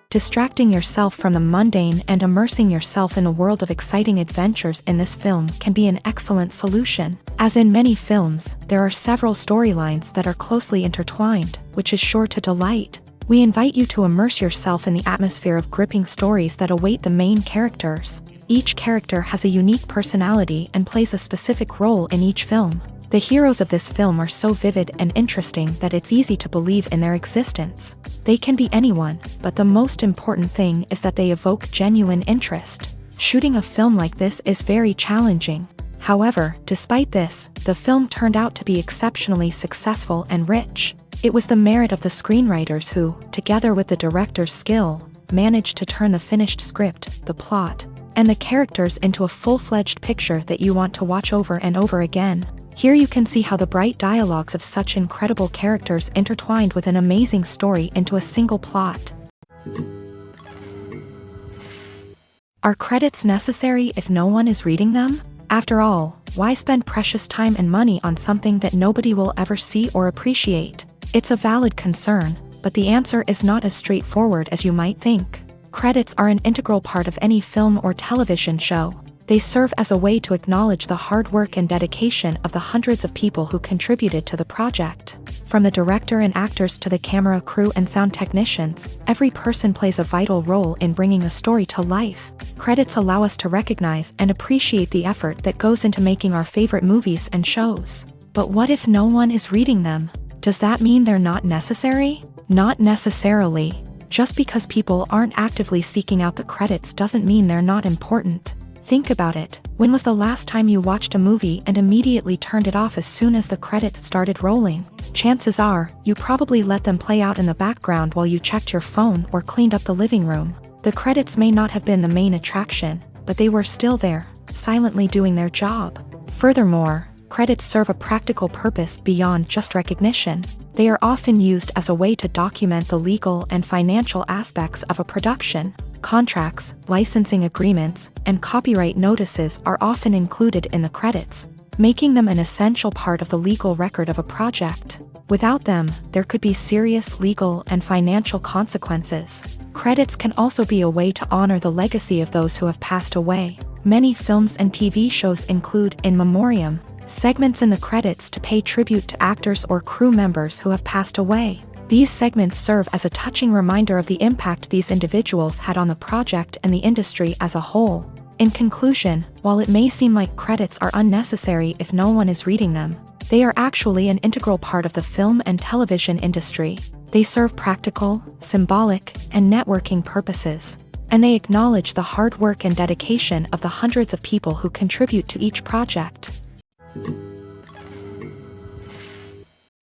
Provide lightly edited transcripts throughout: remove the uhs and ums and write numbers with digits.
Distracting yourself from the mundane and immersing yourself in the world of exciting adventures in this film can be an excellent solution. As in many films, there are several storylines that are closely intertwined, which is sure to delight. We invite you to immerse yourself in the atmosphere of gripping stories that await the main characters. Each character has a unique personality and plays a specific role in each film. The heroes of this film are so vivid and interesting that it's easy to believe in their existence. They can be anyone, but the most important thing is that they evoke genuine interest. Shooting a film like this is very challenging. However, despite this, the film turned out to be exceptionally successful and rich. It was the merit of the screenwriters who, together with the director's skill, managed to turn the finished script, the plot, and the characters into a full-fledged picture that you want to watch over and over again. Here you can see how the bright dialogues of such incredible characters intertwined with an amazing story into a single plot. Are credits necessary if no one is reading them? After all, why spend precious time and money on something that nobody will ever see or appreciate? It's a valid concern, but the answer is not as straightforward as you might think. Credits are an integral part of any film or television show. They serve as a way to acknowledge the hard work and dedication of the hundreds of people who contributed to the project. From the director and actors to the camera crew and sound technicians, every person plays a vital role in bringing a story to life. Credits allow us to recognize and appreciate the effort that goes into making our favorite movies and shows. But what if no one is reading them? Does that mean they're not necessary? Not necessarily. Just because people aren't actively seeking out the credits doesn't mean they're not important. Think about it. When was the last time you watched a movie and immediately turned it off as soon as the credits started rolling? Chances are, you probably let them play out in the background while you checked your phone or cleaned up the living room. The credits may not have been the main attraction, but they were still there, silently doing their job. Furthermore, credits serve a practical purpose beyond just recognition. They are often used as a way to document the legal and financial aspects of a production. Contracts, licensing agreements, and copyright notices are often included in the credits, making them an essential part of the legal record of a project. Without them, there could be serious legal and financial consequences. Credits can also be a way to honor the legacy of those who have passed away. Many films and TV shows include in memoriam segments in the credits to pay tribute to actors or crew members who have passed away. These segments serve as a touching reminder of the impact these individuals had on the project and the industry as a whole. In conclusion, while it may seem like credits are unnecessary if no one is reading them, they are actually an integral part of the film and television industry. They serve practical, symbolic, and networking purposes, and they acknowledge the hard work and dedication of the hundreds of people who contribute to each project.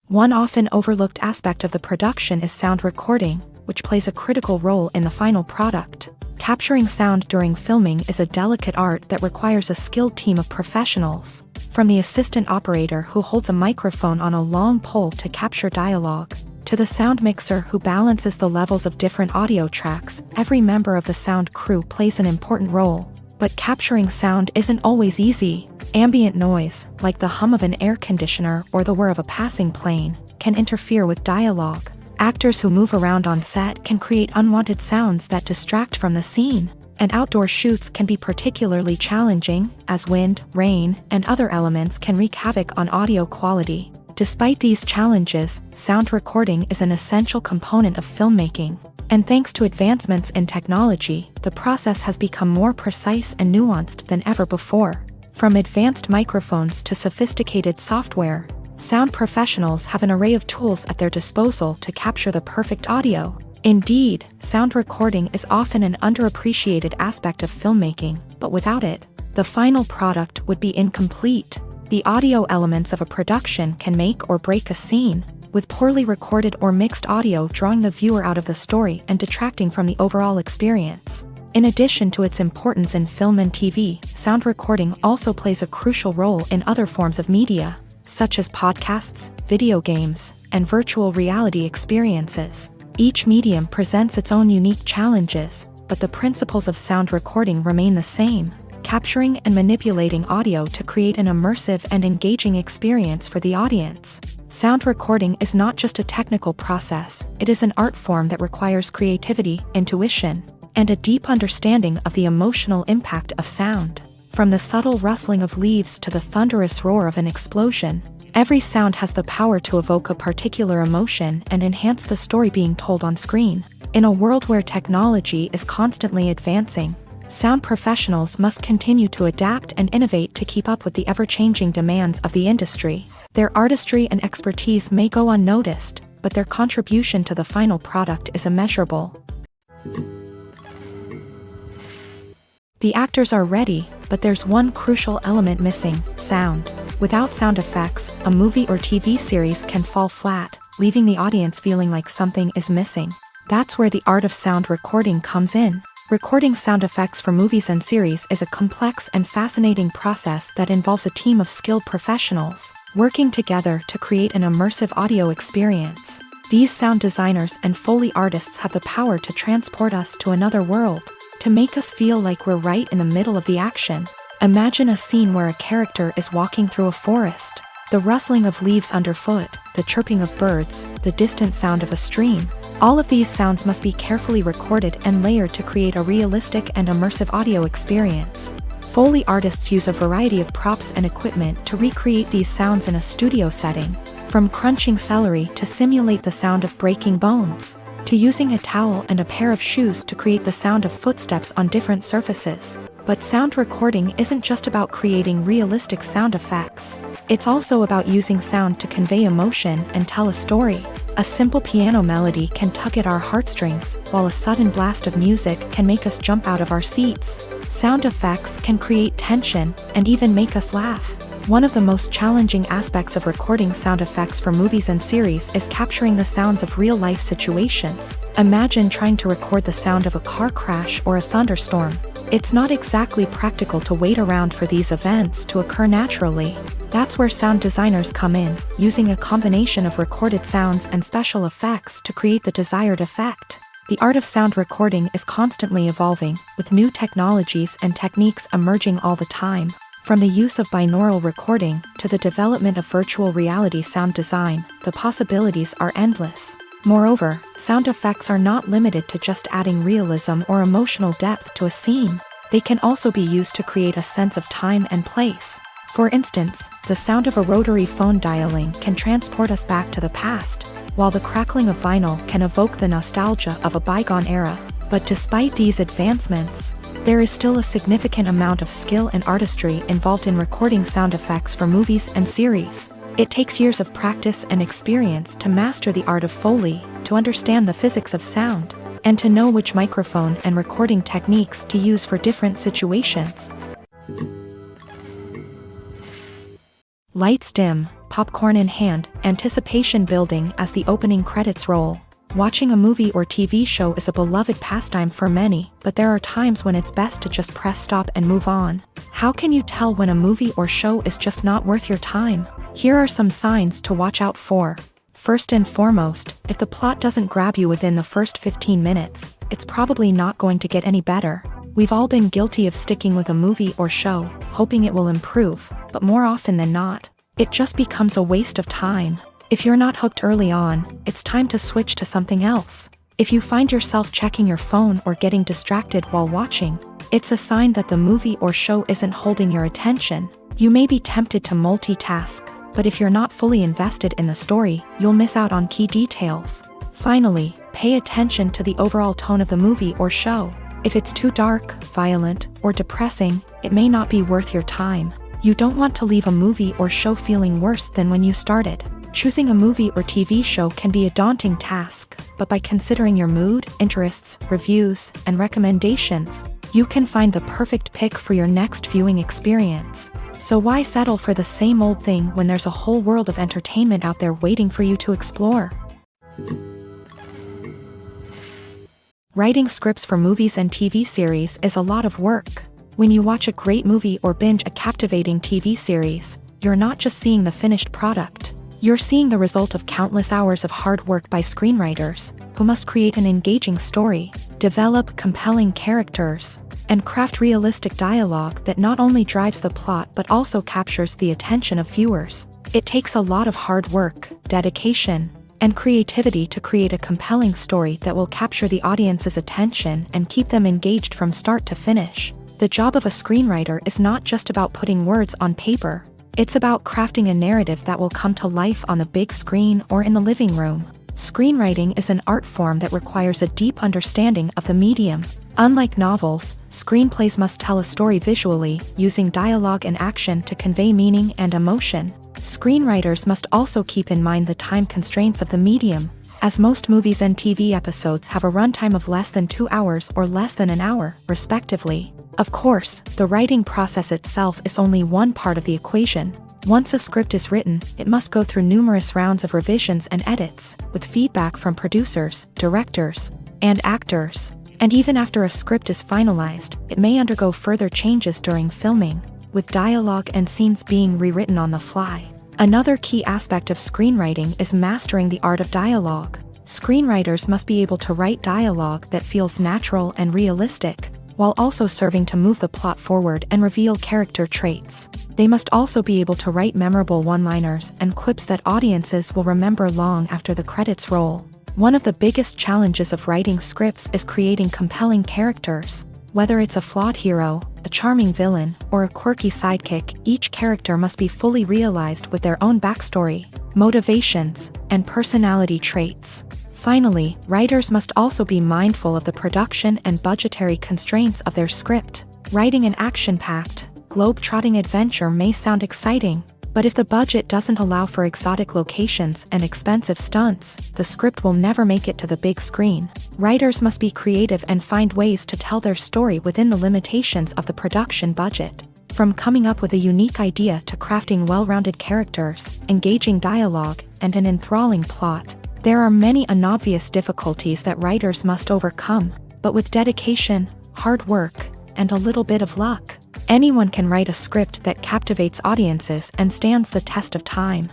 One often overlooked aspect of the production is sound recording, which plays a critical role in the final product. Capturing sound during filming is a delicate art that requires a skilled team of professionals. From the assistant operator who holds a microphone on a long pole to capture dialogue, to the sound mixer who balances the levels of different audio tracks, every member of the sound crew plays an important role. But capturing sound isn't always easy. Ambient noise, like the hum of an air conditioner or the whir of a passing plane, can interfere with dialogue. Actors who move around on set can create unwanted sounds that distract from the scene. And outdoor shoots can be particularly challenging, as wind, rain, and other elements can wreak havoc on audio quality. Despite these challenges, sound recording is an essential component of filmmaking. And thanks to advancements in technology, the process has become more precise and nuanced than ever before. From advanced microphones to sophisticated software, sound professionals have an array of tools at their disposal to capture the perfect audio. Indeed, sound recording is often an underappreciated aspect of filmmaking, but without it, the final product would be incomplete. The audio elements of a production can make or break a scene, with poorly recorded or mixed audio drawing the viewer out of the story and detracting from the overall experience. In addition to its importance in film and TV, sound recording also plays a crucial role in other forms of media, such as podcasts, video games, and virtual reality experiences. Each medium presents its own unique challenges, but the principles of sound recording remain the same. capturing and manipulating audio to create an immersive and engaging experience for the audience. Sound recording is not just a technical process, it is an art form that requires creativity, intuition, and a deep understanding of the emotional impact of sound. From the subtle rustling of leaves to the thunderous roar of an explosion, every sound has the power to evoke a particular emotion and enhance the story being told on screen. In a world where technology is constantly advancing, sound professionals must continue to adapt and innovate to keep up with the ever-changing demands of the industry. Their artistry and expertise may go unnoticed, but their contribution to the final product is immeasurable. The actors are ready, but there's one crucial element missing: sound. Without sound effects, a movie or TV series can fall flat, leaving the audience feeling like something is missing. That's where the art of sound recording comes in. Recording sound effects for movies and series is a complex and fascinating process that involves a team of skilled professionals working together to create an immersive audio experience. These sound designers and Foley artists have the power to transport us to another world, to make us feel like we're right in the middle of the action. Imagine a scene where a character is walking through a forest. The rustling of leaves underfoot, the chirping of birds, the distant sound of a stream. All of these sounds must be carefully recorded and layered to create a realistic and immersive audio experience. Foley artists use a variety of props and equipment to recreate these sounds in a studio setting, from crunching celery to simulate the sound of breaking bones, to using a towel and a pair of shoes to create the sound of footsteps on different surfaces. But sound recording isn't just about creating realistic sound effects. It's also about using sound to convey emotion and tell a story. A simple piano melody can tug at our heartstrings, while a sudden blast of music can make us jump out of our seats. Sound effects can create tension and even make us laugh. One of the most challenging aspects of recording sound effects for movies and series is capturing the sounds of real-life situations. Imagine trying to record the sound of a car crash or a thunderstorm. It's not exactly practical to wait around for these events to occur naturally. That's where sound designers come in, using a combination of recorded sounds and special effects to create the desired effect. The art of sound recording is constantly evolving, with new technologies and techniques emerging all the time. From the use of binaural recording to the development of virtual reality sound design, the possibilities are endless. Moreover, sound effects are not limited to just adding realism or emotional depth to a scene. They can also be used to create a sense of time and place. For instance, the sound of a rotary phone dialing can transport us back to the past, while the crackling of vinyl can evoke the nostalgia of a bygone era. But despite these advancements, there is still a significant amount of skill and artistry involved in recording sound effects for movies and series. It takes years of practice and experience to master the art of Foley, to understand the physics of sound, and to know which microphone and recording techniques to use for different situations. Lights dim, popcorn in hand, anticipation building as the opening credits roll. Watching a movie or TV show is a beloved pastime for many, but there are times when it's best to just press stop and move on. How can you tell when a movie or show is just not worth your time? Here are some signs to watch out for. First and foremost, if the plot doesn't grab you within the first 15 minutes, it's probably not going to get any better. We've all been guilty of sticking with a movie or show, hoping it will improve, but more often than not, it just becomes a waste of time. If you're not hooked early on, it's time to switch to something else. If you find yourself checking your phone or getting distracted while watching, it's a sign that the movie or show isn't holding your attention. You may be tempted to multitask, but if you're not fully invested in the story, you'll miss out on key details. Finally, pay attention to the overall tone of the movie or show. If it's too dark, violent, or depressing, it may not be worth your time. You don't want to leave a movie or show feeling worse than when you started. Choosing a movie or TV show can be a daunting task, but by considering your mood, interests, reviews, and recommendations, you can find the perfect pick for your next viewing experience. So why settle for the same old thing when there's a whole world of entertainment out there waiting for you to explore? Writing scripts for movies and TV series is a lot of work. When you watch a great movie or binge a captivating TV series, you're not just seeing the finished product. You're seeing the result of countless hours of hard work by screenwriters, who must create an engaging story, develop compelling characters, and craft realistic dialogue that not only drives the plot but also captures the attention of viewers. It takes a lot of hard work, dedication, and creativity to create a compelling story that will capture the audience's attention and keep them engaged from start to finish. The job of a screenwriter is not just about putting words on paper. It's about crafting a narrative that will come to life on the big screen or in the living room. Screenwriting is an art form that requires a deep understanding of the medium. Unlike novels, screenplays must tell a story visually, using dialogue and action to convey meaning and emotion. Screenwriters must also keep in mind the time constraints of the medium, as most movies and TV episodes have a runtime of less than 2 hours or less than an hour, respectively. Of course, the writing process itself is only one part of the equation. Once a script is written, it must go through numerous rounds of revisions and edits, with feedback from producers, directors, and actors. And even after a script is finalized, it may undergo further changes during filming, with dialogue and scenes being rewritten on the fly. Another key aspect of screenwriting is mastering the art of dialogue. Screenwriters must be able to write dialogue that feels natural and realistic, while also serving to move the plot forward and reveal character traits. They must also be able to write memorable one-liners and quips that audiences will remember long after the credits roll. One of the biggest challenges of writing scripts is creating compelling characters. Whether it's a flawed hero, a charming villain, or a quirky sidekick, each character must be fully realized with their own backstory, motivations, and personality traits. Finally, writers must also be mindful of the production and budgetary constraints of their script. Writing an action-packed, globe-trotting adventure may sound exciting, but if the budget doesn't allow for exotic locations and expensive stunts, the script will never make it to the big screen. Writers must be creative and find ways to tell their story within the limitations of the production budget. From coming up with a unique idea to crafting well-rounded characters, engaging dialogue, and an enthralling plot, there are many unobvious difficulties that writers must overcome, but with dedication, hard work, and a little bit of luck, anyone can write a script that captivates audiences and stands the test of time.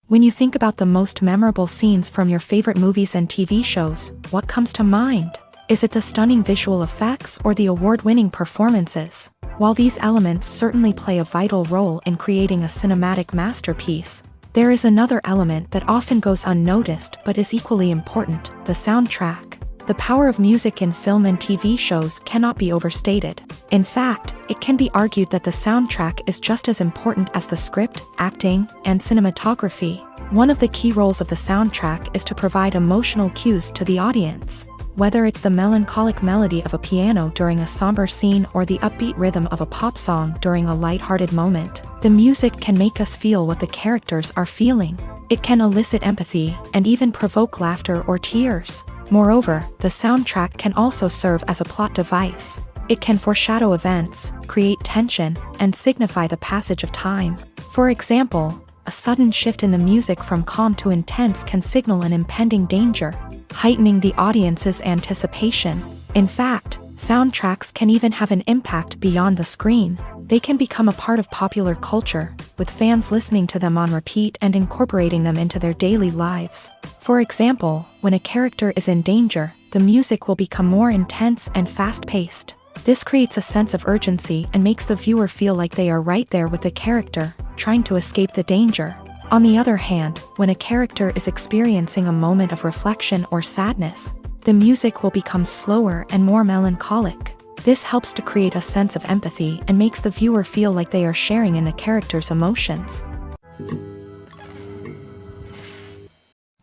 When you think about the most memorable scenes from your favorite movies and TV shows, what comes to mind? Is it the stunning visual effects or the award-winning performances? While these elements certainly play a vital role in creating a cinematic masterpiece, there is another element that often goes unnoticed but is equally important: the soundtrack. The power of music in film and TV shows cannot be overstated. In fact, it can be argued that the soundtrack is just as important as the script, acting, and cinematography. One of the key roles of the soundtrack is to provide emotional cues to the audience. Whether it's the melancholic melody of a piano during a somber scene or the upbeat rhythm of a pop song during a lighthearted moment, the music can make us feel what the characters are feeling. It can elicit empathy and even provoke laughter or tears. Moreover, the soundtrack can also serve as a plot device. It can foreshadow events, create tension, and signify the passage of time. For example, a sudden shift in the music from calm to intense can signal an impending danger, heightening the audience's anticipation. In fact, soundtracks can even have an impact beyond the screen. They can become a part of popular culture, with fans listening to them on repeat and incorporating them into their daily lives. For example, when a character is in danger, the music will become more intense and fast-paced. This creates a sense of urgency and makes the viewer feel like they are right there with the character, trying to escape the danger. On the other hand, when a character is experiencing a moment of reflection or sadness, the music will become slower and more melancholic. This helps to create a sense of empathy and makes the viewer feel like they are sharing in the character's emotions.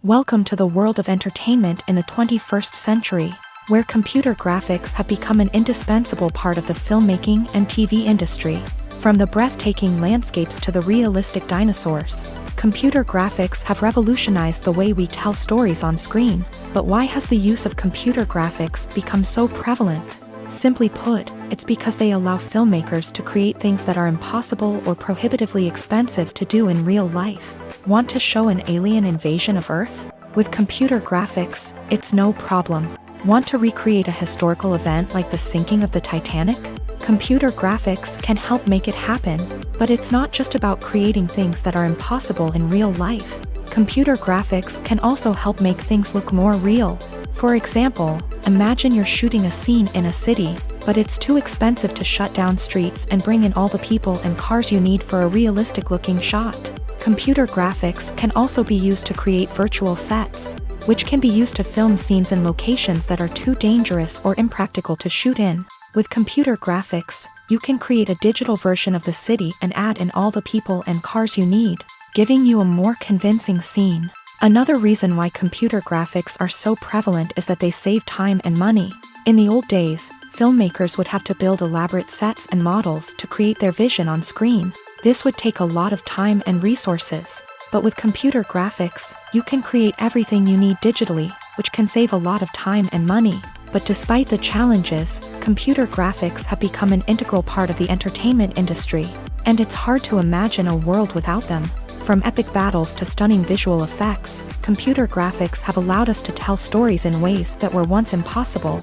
Welcome to the world of entertainment in the 21st century, where computer graphics have become an indispensable part of the filmmaking and TV industry. From the breathtaking landscapes to the realistic dinosaurs, computer graphics have revolutionized the way we tell stories on screen. But why has the use of computer graphics become so prevalent? Simply put, it's because they allow filmmakers to create things that are impossible or prohibitively expensive to do in real life. Want to show an alien invasion of Earth? With computer graphics, it's no problem. Want to recreate a historical event like the sinking of the Titanic? Computer graphics can help make it happen, but it's not just about creating things that are impossible in real life. Computer graphics can also help make things look more real. For example, Imagine you're shooting a scene in a city, but it's too expensive to shut down streets and bring in all the people and cars you need for a realistic-looking shot. Computer graphics can also be used to create virtual sets, which can be used to film scenes in locations that are too dangerous or impractical to shoot in. With computer graphics, you can create a digital version of the city and add in all the people and cars you need, giving you a more convincing scene. Another reason why computer graphics are so prevalent is that they save time and money. In the old days, filmmakers would have to build elaborate sets and models to create their vision on screen. This would take a lot of time and resources. But with computer graphics, you can create everything you need digitally, which can save a lot of time and money. But despite the challenges, computer graphics have become an integral part of the entertainment industry, and it's hard to imagine a world without them. From epic battles to stunning visual effects, computer graphics have allowed us to tell stories in ways that were once impossible.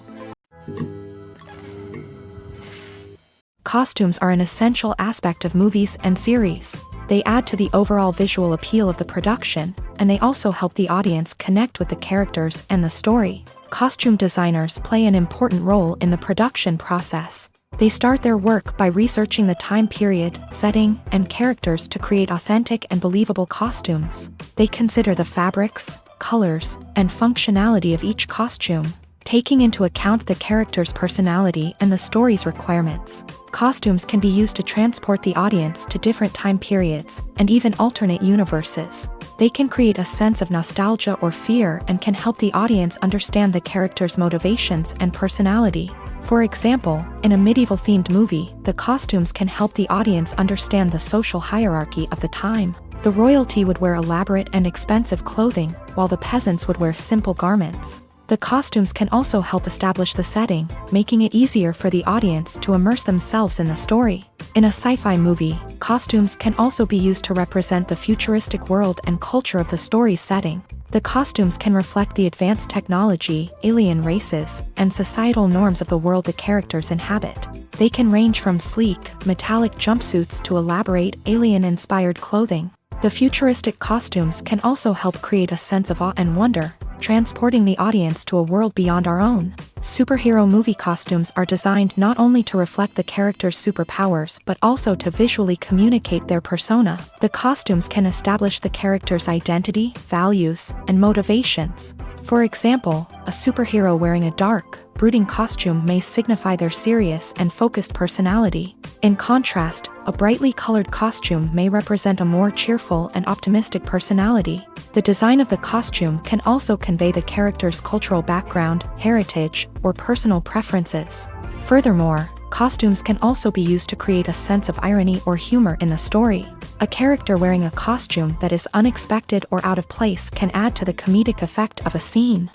Costumes are an essential aspect of movies and series. They add to the overall visual appeal of the production, and they also help the audience connect with the characters and the story. Costume designers play an important role in the production process. They start their work by researching the time period, setting, and characters to create authentic and believable costumes. They consider the fabrics, colors, and functionality of each costume, taking into account the character's personality and the story's requirements. Costumes can be used to transport the audience to different time periods and even alternate universes. They can create a sense of nostalgia or fear and can help the audience understand the character's motivations and personality. For example, in a medieval-themed movie, the costumes can help the audience understand the social hierarchy of the time. The royalty would wear elaborate and expensive clothing, while the peasants would wear simple garments. The costumes can also help establish the setting, making it easier for the audience to immerse themselves in the story. In a sci-fi movie, costumes can also be used to represent the futuristic world and culture of the story's setting. The costumes can reflect the advanced technology, alien races, and societal norms of the world the characters inhabit. They can range from sleek, metallic jumpsuits to elaborate, alien-inspired clothing. The futuristic costumes can also help create a sense of awe and wonder, transporting the audience to a world beyond our own. Superhero movie costumes are designed not only to reflect the character's superpowers but also to visually communicate their persona. The costumes can establish the character's identity, values, and motivations. For example, a superhero wearing a dark, brooding costume may signify their serious and focused personality. In contrast, a brightly colored costume may represent a more cheerful and optimistic personality. The design of the costume can also convey the character's cultural background, heritage, or personal preferences. Furthermore, costumes can also be used to create a sense of irony or humor in the story. A character wearing a costume that is unexpected or out of place can add to the comedic effect of a scene.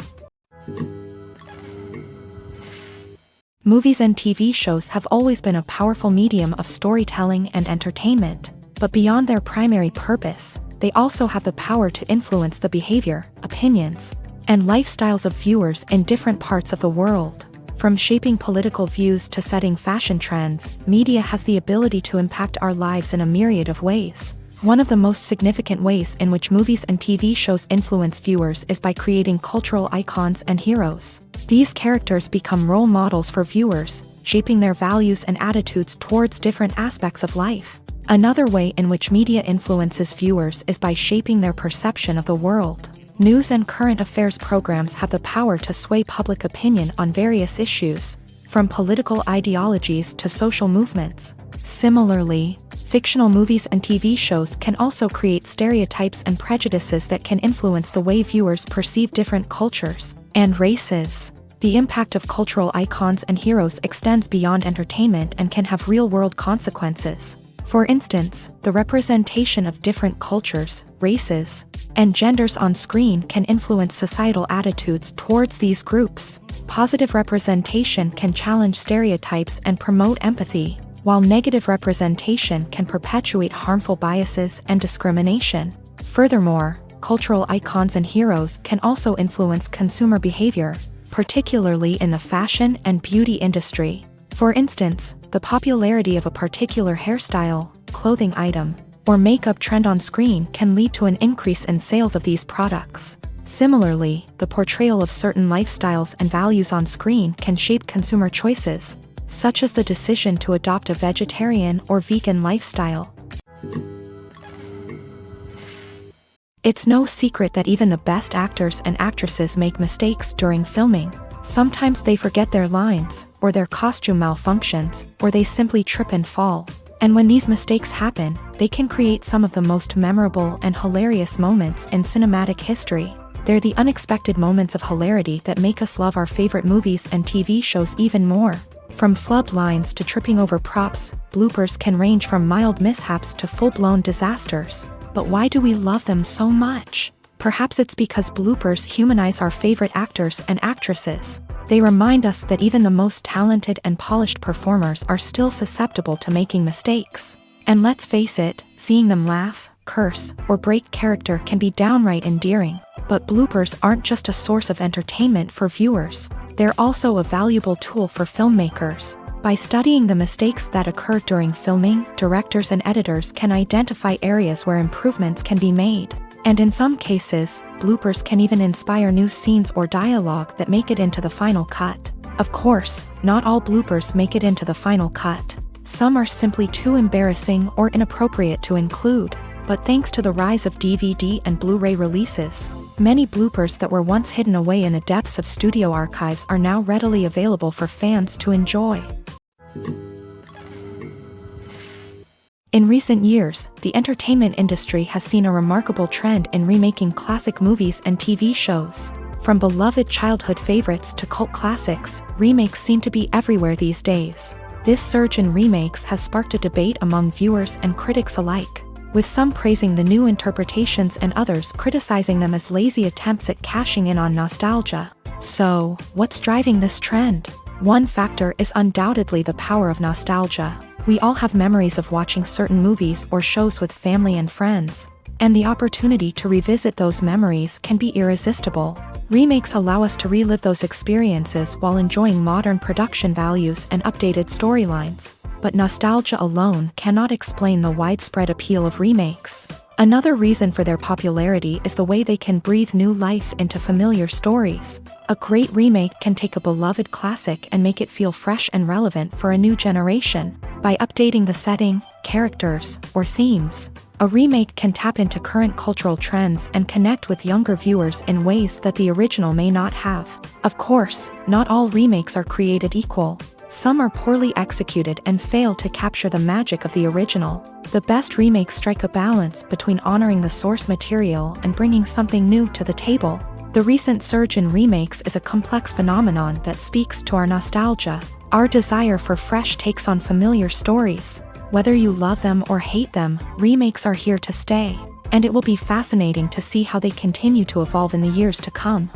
Movies and TV shows have always been a powerful medium of storytelling and entertainment, but beyond their primary purpose, they also have the power to influence the behavior, opinions, and lifestyles of viewers in different parts of the world. From shaping political views to setting fashion trends, media has the ability to impact our lives in a myriad of ways. One of the most significant ways in which movies and TV shows influence viewers is by creating cultural icons and heroes. These characters become role models for viewers, shaping their values and attitudes towards different aspects of life. Another way in which media influences viewers is by shaping their perception of the world. News and current affairs programs have the power to sway public opinion on various issues, from political ideologies to social movements. Similarly, fictional movies and TV shows can also create stereotypes and prejudices that can influence the way viewers perceive different cultures and races. The impact of cultural icons and heroes extends beyond entertainment and can have real-world consequences. For instance, the representation of different cultures, races, and genders on screen can influence societal attitudes towards these groups. Positive representation can challenge stereotypes and promote empathy, while negative representation can perpetuate harmful biases and discrimination. Furthermore, cultural icons and heroes can also influence consumer behavior, particularly in the fashion and beauty industry. For instance, the popularity of a particular hairstyle, clothing item, or makeup trend on screen can lead to an increase in sales of these products. Similarly, the portrayal of certain lifestyles and values on screen can shape consumer choices, such as the decision to adopt a vegetarian or vegan lifestyle. It's no secret that even the best actors and actresses make mistakes during filming. Sometimes they forget their lines, or their costume malfunctions, or they simply trip and fall. And when these mistakes happen, they can create some of the most memorable and hilarious moments in cinematic history. They're the unexpected moments of hilarity that make us love our favorite movies and TV shows even more. From flubbed lines to tripping over props, bloopers can range from mild mishaps to full-blown disasters. But why do we love them so much? Perhaps it's because bloopers humanize our favorite actors and actresses. They remind us that even the most talented and polished performers are still susceptible to making mistakes. And let's face it, seeing them laugh, curse, or break character can be downright endearing. But bloopers aren't just a source of entertainment for viewers. They're also a valuable tool for filmmakers. By studying the mistakes that occur during filming, directors and editors can identify areas where improvements can be made. And in some cases, bloopers can even inspire new scenes or dialogue that make it into the final cut. Of course, not all bloopers make it into the final cut. Some are simply too embarrassing or inappropriate to include. But thanks to the rise of DVD and Blu-ray releases, many bloopers that were once hidden away in the depths of studio archives are now readily available for fans to enjoy. In recent years, the entertainment industry has seen a remarkable trend in remaking classic movies and TV shows. From beloved childhood favorites to cult classics, remakes seem to be everywhere these days. This surge in remakes has sparked a debate among viewers and critics alike, with some praising the new interpretations and others criticizing them as lazy attempts at cashing in on nostalgia. So, what's driving this trend? One factor is undoubtedly the power of nostalgia. We all have memories of watching certain movies or shows with family and friends, and the opportunity to revisit those memories can be irresistible. Remakes allow us to relive those experiences while enjoying modern production values and updated storylines. But nostalgia alone cannot explain the widespread appeal of remakes. Another reason for their popularity is the way they can breathe new life into familiar stories. A great remake can take a beloved classic and make it feel fresh and relevant for a new generation. By updating the setting, characters, or themes, a remake can tap into current cultural trends and connect with younger viewers in ways that the original may not have. Of course, not all remakes are created equal. Some are poorly executed and fail to capture the magic of the original. The best remakes strike a balance between honoring the source material and bringing something new to the table. The recent surge in remakes is a complex phenomenon that speaks to our nostalgia, our desire for fresh takes on familiar stories. Whether you love them or hate them, remakes are here to stay, and it will be fascinating to see how they continue to evolve in the years to come.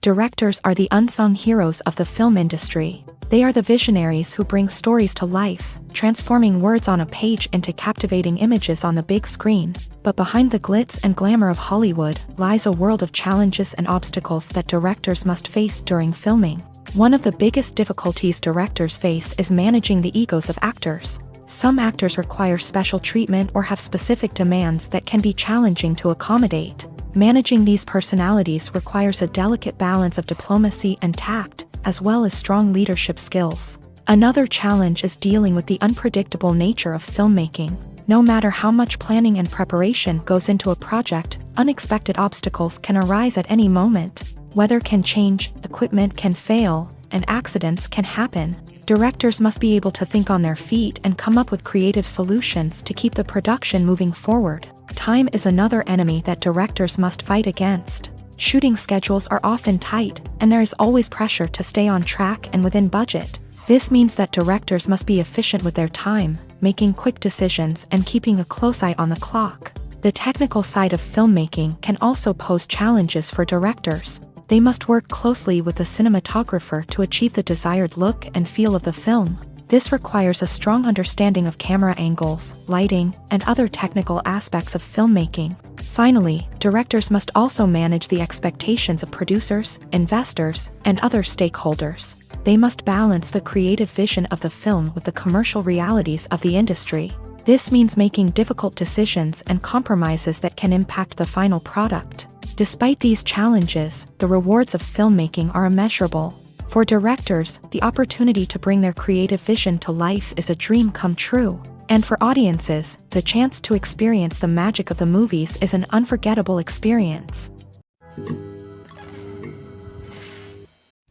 Directors are the unsung heroes of the film industry. They are the visionaries who bring stories to life, transforming words on a page into captivating images on the big screen. But behind the glitz and glamour of Hollywood lies a world of challenges and obstacles that directors must face during filming. One of the biggest difficulties directors face is managing the egos of actors. Some actors require special treatment or have specific demands that can be challenging to accommodate. Managing these personalities requires a delicate balance of diplomacy and tact, as well as strong leadership skills. Another challenge is dealing with the unpredictable nature of filmmaking. No matter how much planning and preparation goes into a project, unexpected obstacles can arise at any moment. Weather can change, equipment can fail, and accidents can happen. Directors must be able to think on their feet and come up with creative solutions to keep the production moving forward. Time is another enemy that directors must fight against. Shooting schedules are often tight, and there is always pressure to stay on track and within budget. This means that directors must be efficient with their time, making quick decisions and keeping a close eye on the clock. The technical side of filmmaking can also pose challenges for directors. They must work closely with the cinematographer to achieve the desired look and feel of the film. This requires a strong understanding of camera angles, lighting, and other technical aspects of filmmaking. Finally, directors must also manage the expectations of producers, investors, and other stakeholders. They must balance the creative vision of the film with the commercial realities of the industry. This means making difficult decisions and compromises that can impact the final product. Despite these challenges, the rewards of filmmaking are immeasurable. For directors, the opportunity to bring their creative vision to life is a dream come true. And for audiences, the chance to experience the magic of the movies is an unforgettable experience.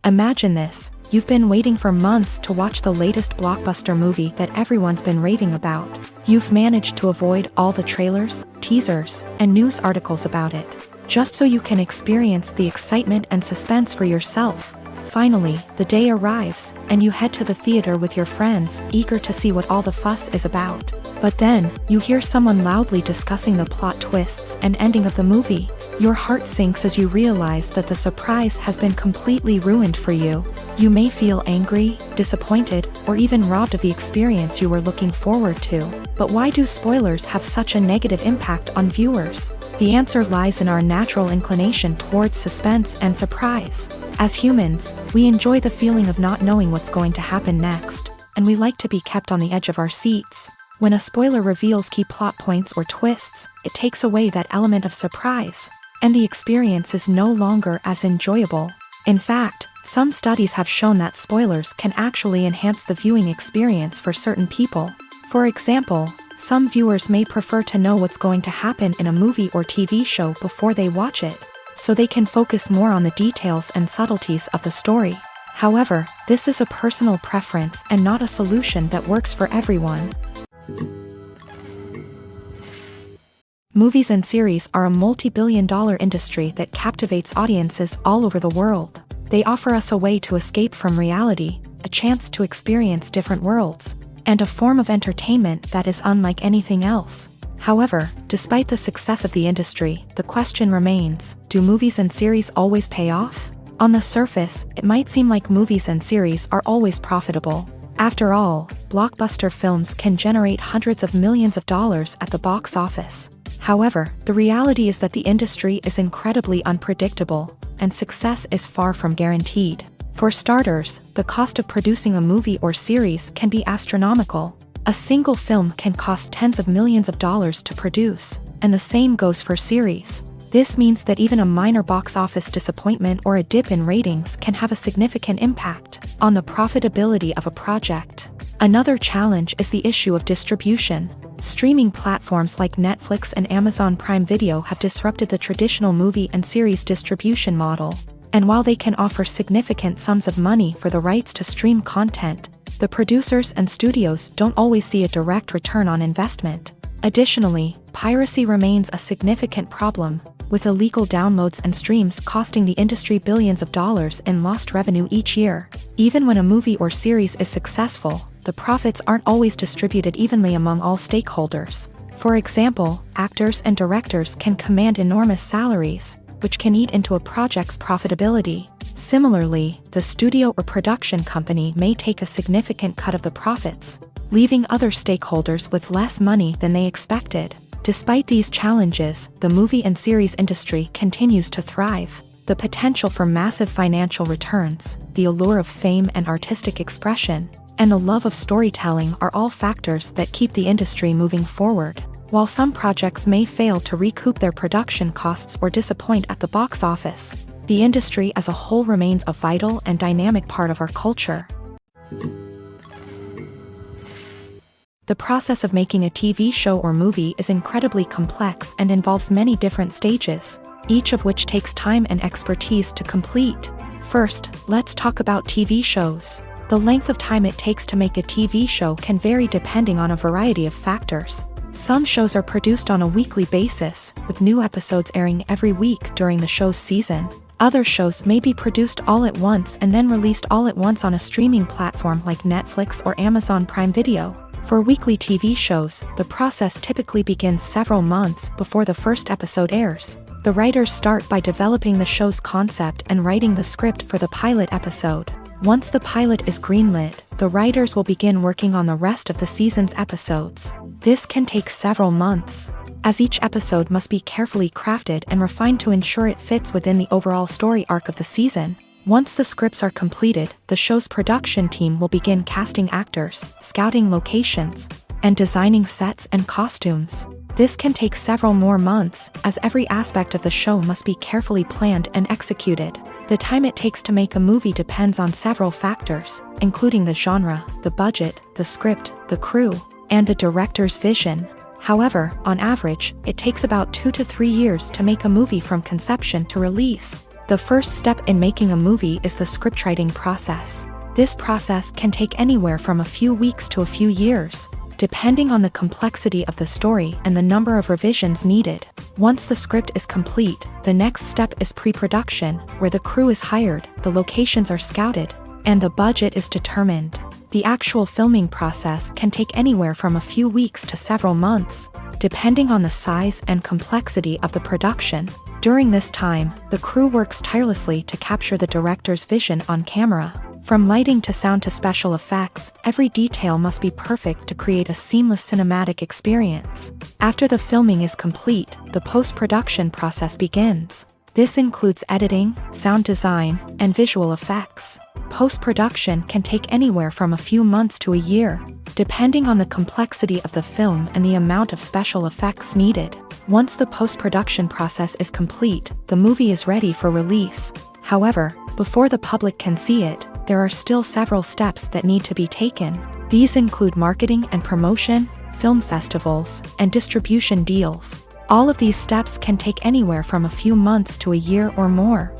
Imagine this: you've been waiting for months to watch the latest blockbuster movie that everyone's been raving about. You've managed to avoid all the trailers, teasers, and news articles about it, just so you can experience the excitement and suspense for yourself. Finally, the day arrives, and you head to the theater with your friends, eager to see what all the fuss is about. But then, you hear someone loudly discussing the plot twists and ending of the movie. Your heart sinks as you realize that the surprise has been completely ruined for you. You may feel angry, disappointed, or even robbed of the experience you were looking forward to. But why do spoilers have such a negative impact on viewers? The answer lies in our natural inclination towards suspense and surprise. As humans, we enjoy the feeling of not knowing what's going to happen next, and we like to be kept on the edge of our seats. When a spoiler reveals key plot points or twists, it takes away that element of surprise, and the experience is no longer as enjoyable. In fact, some studies have shown that spoilers can actually enhance the viewing experience for certain people. For example, some viewers may prefer to know what's going to happen in a movie or TV show before they watch it, so they can focus more on the details and subtleties of the story. However, this is a personal preference and not a solution that works for everyone. Movies and series are a multi-billion-dollar industry that captivates audiences all over the world. They offer us a way to escape from reality, a chance to experience different worlds, and a form of entertainment that is unlike anything else. However, despite the success of the industry, the question remains: do movies and series always pay off? On the surface, it might seem like movies and series are always profitable. After all, blockbuster films can generate hundreds of millions of dollars at the box office. However, the reality is that the industry is incredibly unpredictable, and success is far from guaranteed. For starters, the cost of producing a movie or series can be astronomical. A single film can cost tens of millions of dollars to produce, and the same goes for series. This means that even a minor box office disappointment or a dip in ratings can have a significant impact on the profitability of a project. Another challenge is the issue of distribution. Streaming platforms like Netflix and Amazon Prime Video have disrupted the traditional movie and series distribution model. And while they can offer significant sums of money for the rights to stream content, the producers and studios don't always see a direct return on investment. Additionally, piracy remains a significant problem, with illegal downloads and streams costing the industry billions of dollars in lost revenue each year. Even when a movie or series is successful, the profits aren't always distributed evenly among all stakeholders. For example, actors and directors can command enormous salaries, which can eat into a project's profitability. Similarly, the studio or production company may take a significant cut of the profits, leaving other stakeholders with less money than they expected. Despite these challenges, the movie and series industry continues to thrive. The potential for massive financial returns, the allure of fame and artistic expression, and the love of storytelling are all factors that keep the industry moving forward. While some projects may fail to recoup their production costs or disappoint at the box office, the industry as a whole remains a vital and dynamic part of our culture. The process of making a TV show or movie is incredibly complex and involves many different stages, each of which takes time and expertise to complete. First, let's talk about TV shows. The length of time it takes to make a TV show can vary depending on a variety of factors. Some shows are produced on a weekly basis, with new episodes airing every week during the show's season. Other shows may be produced all at once and then released all at once on a streaming platform like Netflix or Amazon Prime Video. For weekly TV shows, the process typically begins several months before the first episode airs. The writers start by developing the show's concept and writing the script for the pilot episode. Once the pilot is greenlit, the writers will begin working on the rest of the season's episodes. This can take several months, as each episode must be carefully crafted and refined to ensure it fits within the overall story arc of the season. Once the scripts are completed, the show's production team will begin casting actors, scouting locations, and designing sets and costumes. This can take several more months, as every aspect of the show must be carefully planned and executed. The time it takes to make a movie depends on several factors, including the genre, the budget, the script, the crew, and the director's vision. However, on average, it takes about 2 to 3 years to make a movie from conception to release. The first step in making a movie is the scriptwriting process. This process can take anywhere from a few weeks to a few years, depending on the complexity of the story and the number of revisions needed. Once the script is complete, the next step is pre-production, where the crew is hired, the locations are scouted, and the budget is determined. The actual filming process can take anywhere from a few weeks to several months, depending on the size and complexity of the production. During this time, the crew works tirelessly to capture the director's vision on camera. From lighting to sound to special effects, every detail must be perfect to create a seamless cinematic experience. After the filming is complete, the post-production process begins. This includes editing, sound design, and visual effects. Post-production can take anywhere from a few months to a year, depending on the complexity of the film and the amount of special effects needed. Once the post-production process is complete, the movie is ready for release. However, before the public can see it, there are still several steps that need to be taken. These include marketing and promotion, film festivals, and distribution deals. All of these steps can take anywhere from a few months to a year or more.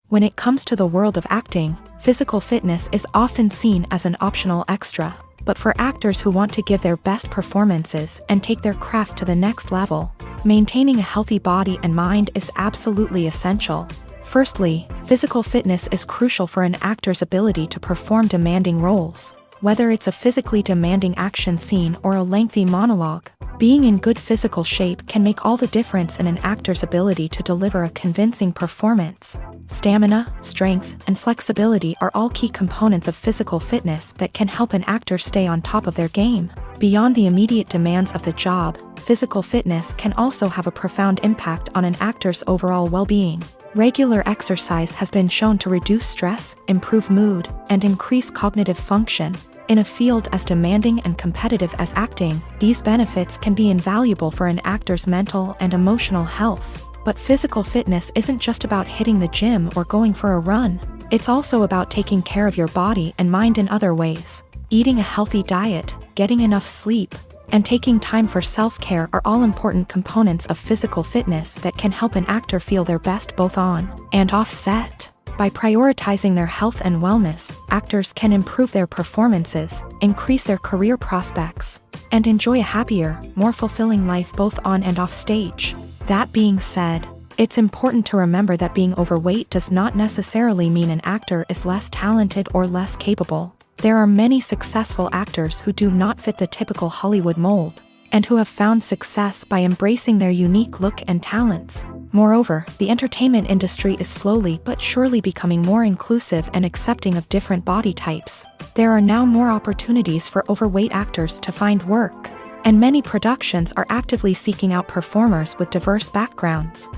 When it comes to the world of acting, physical fitness is often seen as an optional extra. But for actors who want to give their best performances and take their craft to the next level, maintaining a healthy body and mind is absolutely essential. Firstly, physical fitness is crucial for an actor's ability to perform demanding roles. Whether it's a physically demanding action scene or a lengthy monologue, being in good physical shape can make all the difference in an actor's ability to deliver a convincing performance. Stamina, strength, and flexibility are all key components of physical fitness that can help an actor stay on top of their game. Beyond the immediate demands of the job, physical fitness can also have a profound impact on an actor's overall well-being. Regular exercise has been shown to reduce stress, improve mood, and increase cognitive function. In a field as demanding and competitive as acting, these benefits can be invaluable for an actor's mental and emotional health. But physical fitness isn't just about hitting the gym or going for a run. It's also about taking care of your body and mind in other ways. Eating a healthy diet, getting enough sleep, and taking time for self-care are all important components of physical fitness that can help an actor feel their best both on and off set. By prioritizing their health and wellness, actors can improve their performances, increase their career prospects, and enjoy a happier, more fulfilling life both on and off stage. That being said, it's important to remember that being overweight does not necessarily mean an actor is less talented or less capable. There are many successful actors who do not fit the typical Hollywood mold, and who have found success by embracing their unique look and talents. Moreover, the entertainment industry is slowly but surely becoming more inclusive and accepting of different body types. There are now more opportunities for overweight actors to find work, and many productions are actively seeking out performers with diverse backgrounds.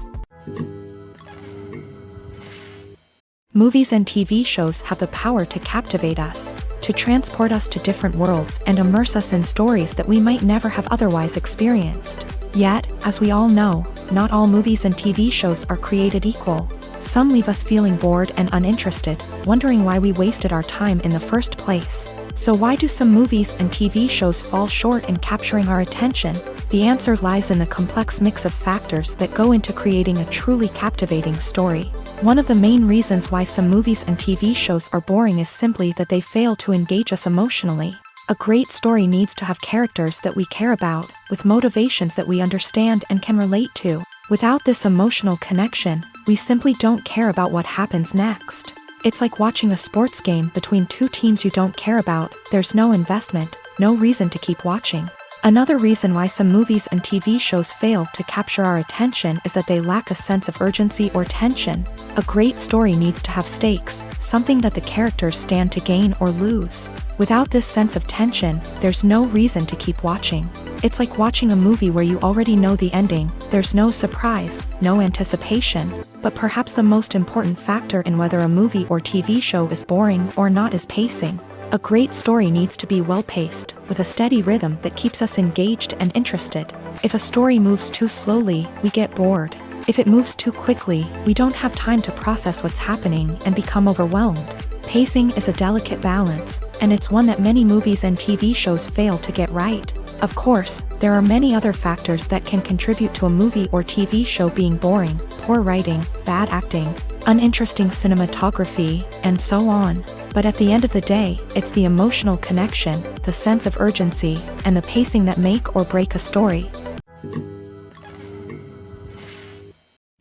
Movies and TV shows have the power to captivate us, to transport us to different worlds and immerse us in stories that we might never have otherwise experienced. Yet, as we all know, not all movies and TV shows are created equal. Some leave us feeling bored and uninterested, wondering why we wasted our time in the first place. So why do some movies and TV shows fall short in capturing our attention? The answer lies in the complex mix of factors that go into creating a truly captivating story. One of the main reasons why some movies and TV shows are boring is simply that they fail to engage us emotionally. A great story needs to have characters that we care about, with motivations that we understand and can relate to. Without this emotional connection, we simply don't care about what happens next. It's like watching a sports game between two teams you don't care about. There's no investment, no reason to keep watching. Another reason why some movies and TV shows fail to capture our attention is that they lack a sense of urgency or tension. A great story needs to have stakes, something that the characters stand to gain or lose. Without this sense of tension, there's no reason to keep watching. It's like watching a movie where you already know the ending. There's no surprise, no anticipation. But perhaps the most important factor in whether a movie or TV show is boring or not is pacing. A great story needs to be well-paced, with a steady rhythm that keeps us engaged and interested. If a story moves too slowly, we get bored. If it moves too quickly, we don't have time to process what's happening and become overwhelmed. Pacing is a delicate balance, and it's one that many movies and TV shows fail to get right. Of course, there are many other factors that can contribute to a movie or TV show being boring: poor writing, bad acting, uninteresting cinematography, and so on. But at the end of the day, it's the emotional connection, the sense of urgency, and the pacing that make or break a story.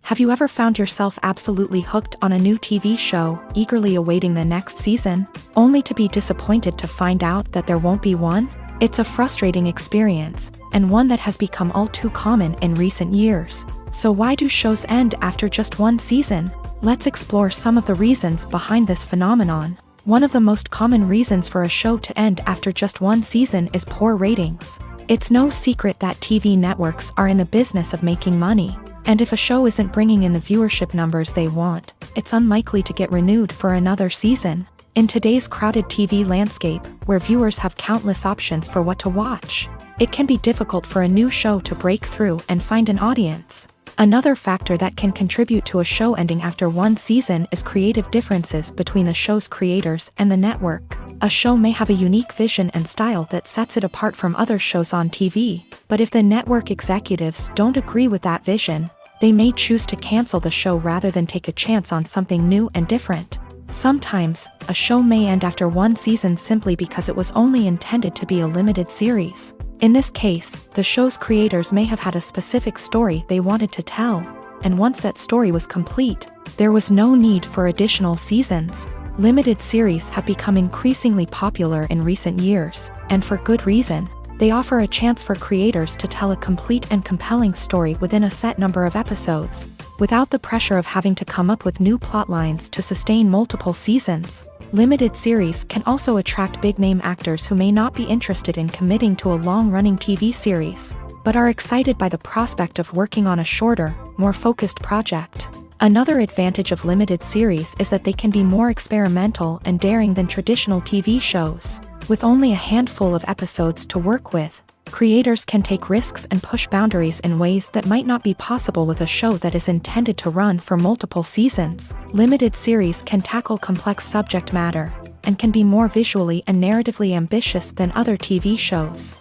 Have you ever found yourself absolutely hooked on a new TV show, eagerly awaiting the next season, only to be disappointed to find out that there won't be one? It's a frustrating experience, and one that has become all too common in recent years. So why do shows end after just one season? Let's explore some of the reasons behind this phenomenon. One of the most common reasons for a show to end after just one season is poor ratings. It's no secret that TV networks are in the business of making money. And if a show isn't bringing in the viewership numbers they want, it's unlikely to get renewed for another season. In today's crowded TV landscape, where viewers have countless options for what to watch, it can be difficult for a new show to break through and find an audience. Another factor that can contribute to a show ending after one season is creative differences between the show's creators and the network. A show may have a unique vision and style that sets it apart from other shows on TV, but if the network executives don't agree with that vision, they may choose to cancel the show rather than take a chance on something new and different. Sometimes, a show may end after one season simply because it was only intended to be a limited series. In this case, the show's creators may have had a specific story they wanted to tell, and once that story was complete, there was no need for additional seasons. Limited series have become increasingly popular in recent years, and for good reason. They offer a chance for creators to tell a complete and compelling story within a set number of episodes, without the pressure of having to come up with new plotlines to sustain multiple seasons. Limited series can also attract big-name actors who may not be interested in committing to a long-running TV series, but are excited by the prospect of working on a shorter, more focused project. Another advantage of limited series is that they can be more experimental and daring than traditional TV shows. With only a handful of episodes to work with, creators can take risks and push boundaries in ways that might not be possible with a show that is intended to run for multiple seasons. Limited series can tackle complex subject matter, and can be more visually and narratively ambitious than other TV shows.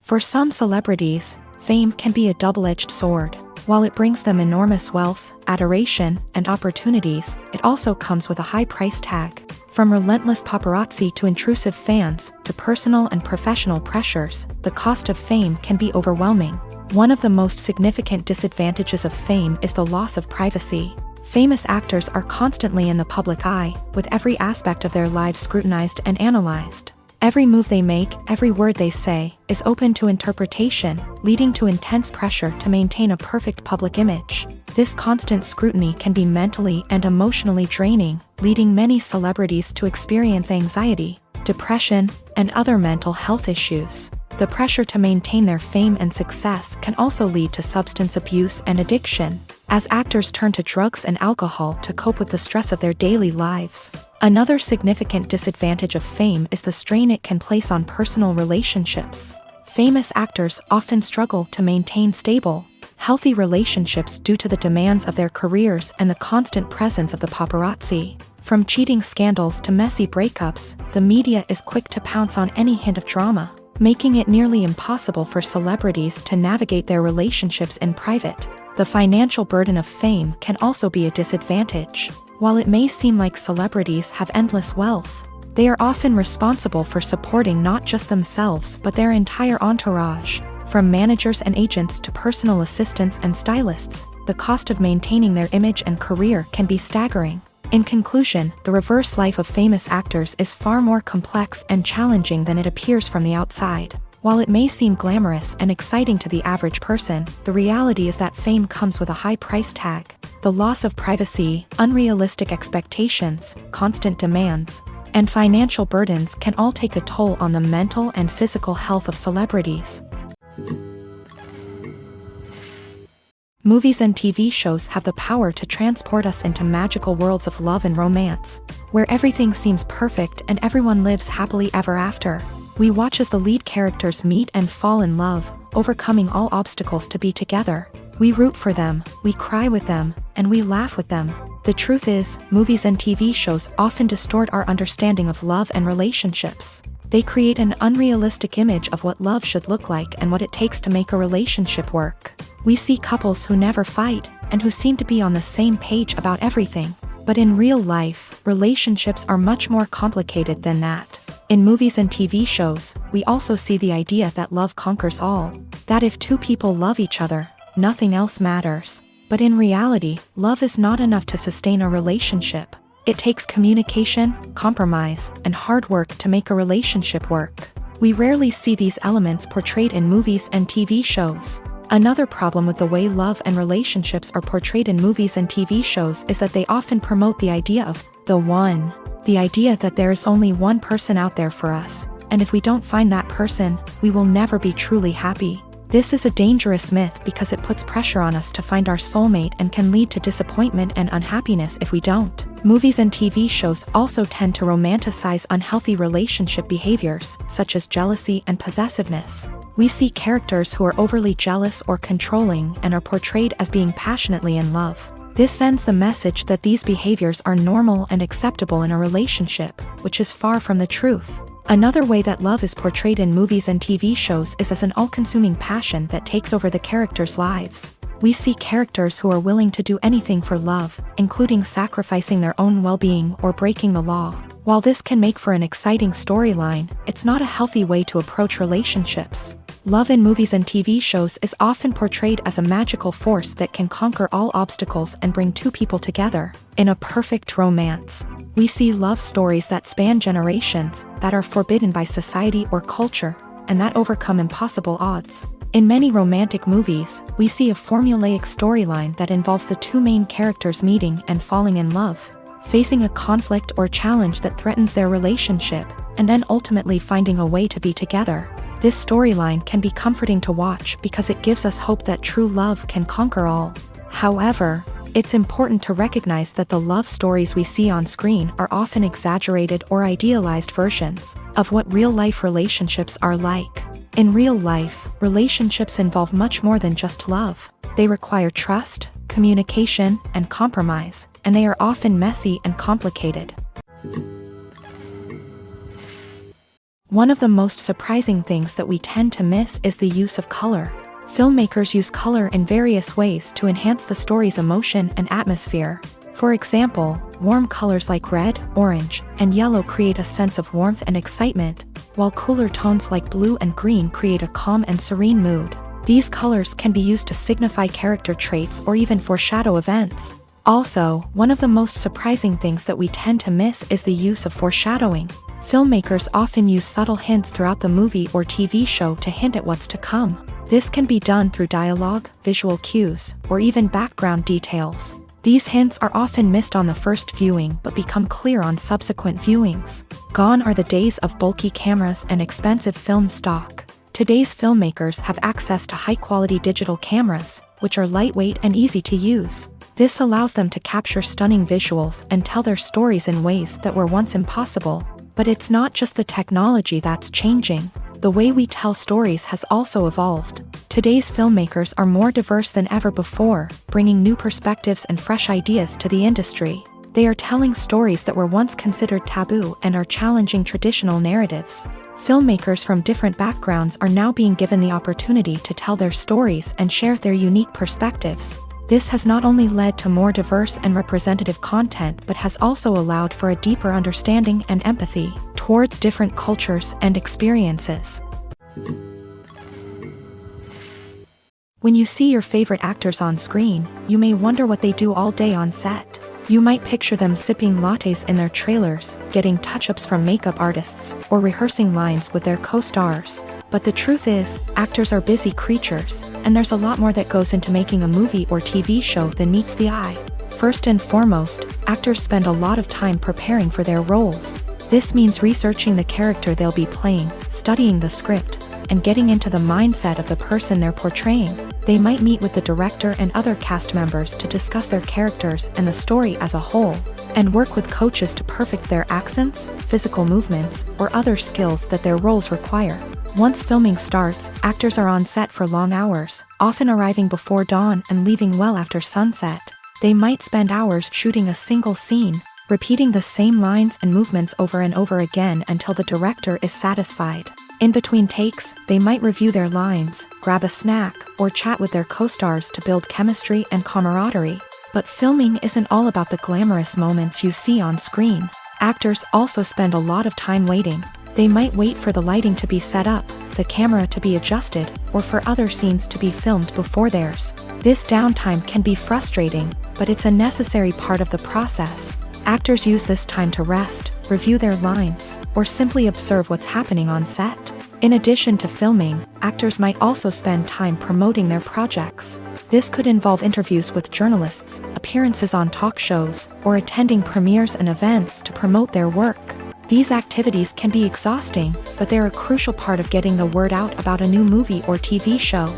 For some celebrities, fame can be a double-edged sword. While it brings them enormous wealth, adoration, and opportunities, it also comes with a high price tag. From relentless paparazzi to intrusive fans, to personal and professional pressures, the cost of fame can be overwhelming. One of the most significant disadvantages of fame is the loss of privacy. Famous actors are constantly in the public eye, with every aspect of their lives scrutinized and analyzed. Every move they make, every word they say, is open to interpretation, leading to intense pressure to maintain a perfect public image. This constant scrutiny can be mentally and emotionally draining, leading many celebrities to experience anxiety, depression, and other mental health issues. The pressure to maintain their fame and success can also lead to substance abuse and addiction, as actors turn to drugs and alcohol to cope with the stress of their daily lives. Another significant disadvantage of fame is the strain it can place on personal relationships. Famous actors often struggle to maintain stable, healthy relationships due to the demands of their careers and the constant presence of the paparazzi. From cheating scandals to messy breakups, the media is quick to pounce on any hint of drama, making it nearly impossible for celebrities to navigate their relationships in private. The financial burden of fame can also be a disadvantage. While it may seem like celebrities have endless wealth, they are often responsible for supporting not just themselves but their entire entourage. From managers and agents to personal assistants and stylists, the cost of maintaining their image and career can be staggering. In conclusion, the reverse life of famous actors is far more complex and challenging than it appears from the outside. While it may seem glamorous and exciting to the average person, the reality is that fame comes with a high price tag. The loss of privacy, unrealistic expectations, constant demands, and financial burdens can all take a toll on the mental and physical health of celebrities. Movies and TV shows have the power to transport us into magical worlds of love and romance, where everything seems perfect and everyone lives happily ever after. We watch as the lead characters meet and fall in love, overcoming all obstacles to be together. We root for them, we cry with them, and we laugh with them. The truth is, movies and TV shows often distort our understanding of love and relationships. They create an unrealistic image of what love should look like and what it takes to make a relationship work. We see couples who never fight, and who seem to be on the same page about everything. But in real life, relationships are much more complicated than that. In movies and TV shows, we also see the idea that love conquers all. That if two people love each other, nothing else matters. But in reality, love is not enough to sustain a relationship. It takes communication, compromise, and hard work to make a relationship work. We rarely see these elements portrayed in movies and TV shows. Another problem with the way love and relationships are portrayed in movies and TV shows is that they often promote the idea of the one. The idea that there is only one person out there for us, and if we don't find that person, we will never be truly happy. This is a dangerous myth because it puts pressure on us to find our soulmate and can lead to disappointment and unhappiness if we don't. Movies and TV shows also tend to romanticize unhealthy relationship behaviors, such as jealousy and possessiveness. We see characters who are overly jealous or controlling and are portrayed as being passionately in love. This sends the message that these behaviors are normal and acceptable in a relationship, which is far from the truth. Another way that love is portrayed in movies and TV shows is as an all-consuming passion that takes over the characters' lives. We see characters who are willing to do anything for love, including sacrificing their own well-being or breaking the law. While this can make for an exciting storyline, it's not a healthy way to approach relationships. Love in movies and TV shows is often portrayed as a magical force that can conquer all obstacles and bring two people together. In a perfect romance, we see love stories that span generations, that are forbidden by society or culture, and that overcome impossible odds. In many romantic movies, we see a formulaic storyline that involves the two main characters meeting and falling in love, facing a conflict or challenge that threatens their relationship, and then ultimately finding a way to be together. This storyline can be comforting to watch because it gives us hope that true love can conquer all. However, it's important to recognize that the love stories we see on screen are often exaggerated or idealized versions of what real-life relationships are like. In real life, relationships involve much more than just love. They require trust, communication, and compromise, and they are often messy and complicated. One of the most surprising things that we tend to miss is the use of color. Filmmakers use color in various ways to enhance the story's emotion and atmosphere. For example, warm colors like red, orange, and yellow create a sense of warmth and excitement, while cooler tones like blue and green create a calm and serene mood. These colors can be used to signify character traits or even foreshadow events. Also, one of the most surprising things that we tend to miss is the use of foreshadowing. Filmmakers often use subtle hints throughout the movie or TV show to hint at what's to come. This can be done through dialogue, visual cues, or even background details. These hints are often missed on the first viewing but become clear on subsequent viewings. Gone are the days of bulky cameras and expensive film stock. Today's filmmakers have access to high-quality digital cameras, which are lightweight and easy to use. This allows them to capture stunning visuals and tell their stories in ways that were once impossible. But it's not just the technology that's changing. The way we tell stories has also evolved. Today's filmmakers are more diverse than ever before, bringing new perspectives and fresh ideas to the industry. They are telling stories that were once considered taboo and are challenging traditional narratives. Filmmakers from different backgrounds are now being given the opportunity to tell their stories and share their unique perspectives. This has not only led to more diverse and representative content but has also allowed for a deeper understanding and empathy towards different cultures and experiences. When you see your favorite actors on screen, you may wonder what they do all day on set. You might picture them sipping lattes in their trailers, getting touch-ups from makeup artists, or rehearsing lines with their co-stars. But the truth is, actors are busy creatures, and there's a lot more that goes into making a movie or TV show than meets the eye. First and foremost, actors spend a lot of time preparing for their roles. This means researching the character they'll be playing, studying the script, and getting into the mindset of the person they're portraying. They might meet with the director and other cast members to discuss their characters and the story as a whole, and work with coaches to perfect their accents, physical movements, or other skills that their roles require. Once filming starts, actors are on set for long hours, often arriving before dawn and leaving well after sunset. They might spend hours shooting a single scene, repeating the same lines and movements over and over again until the director is satisfied. In between takes, they might review their lines, grab a snack, or chat with their co-stars to build chemistry and camaraderie. But filming isn't all about the glamorous moments you see on screen. Actors also spend a lot of time waiting. They might wait for the lighting to be set up, the camera to be adjusted, or for other scenes to be filmed before theirs. This downtime can be frustrating, but it's a necessary part of the process. Actors use this time to rest, review their lines, or simply observe what's happening on set. In addition to filming, actors might also spend time promoting their projects. This could involve interviews with journalists, appearances on talk shows, or attending premieres and events to promote their work. These activities can be exhausting, but they're a crucial part of getting the word out about a new movie or TV show.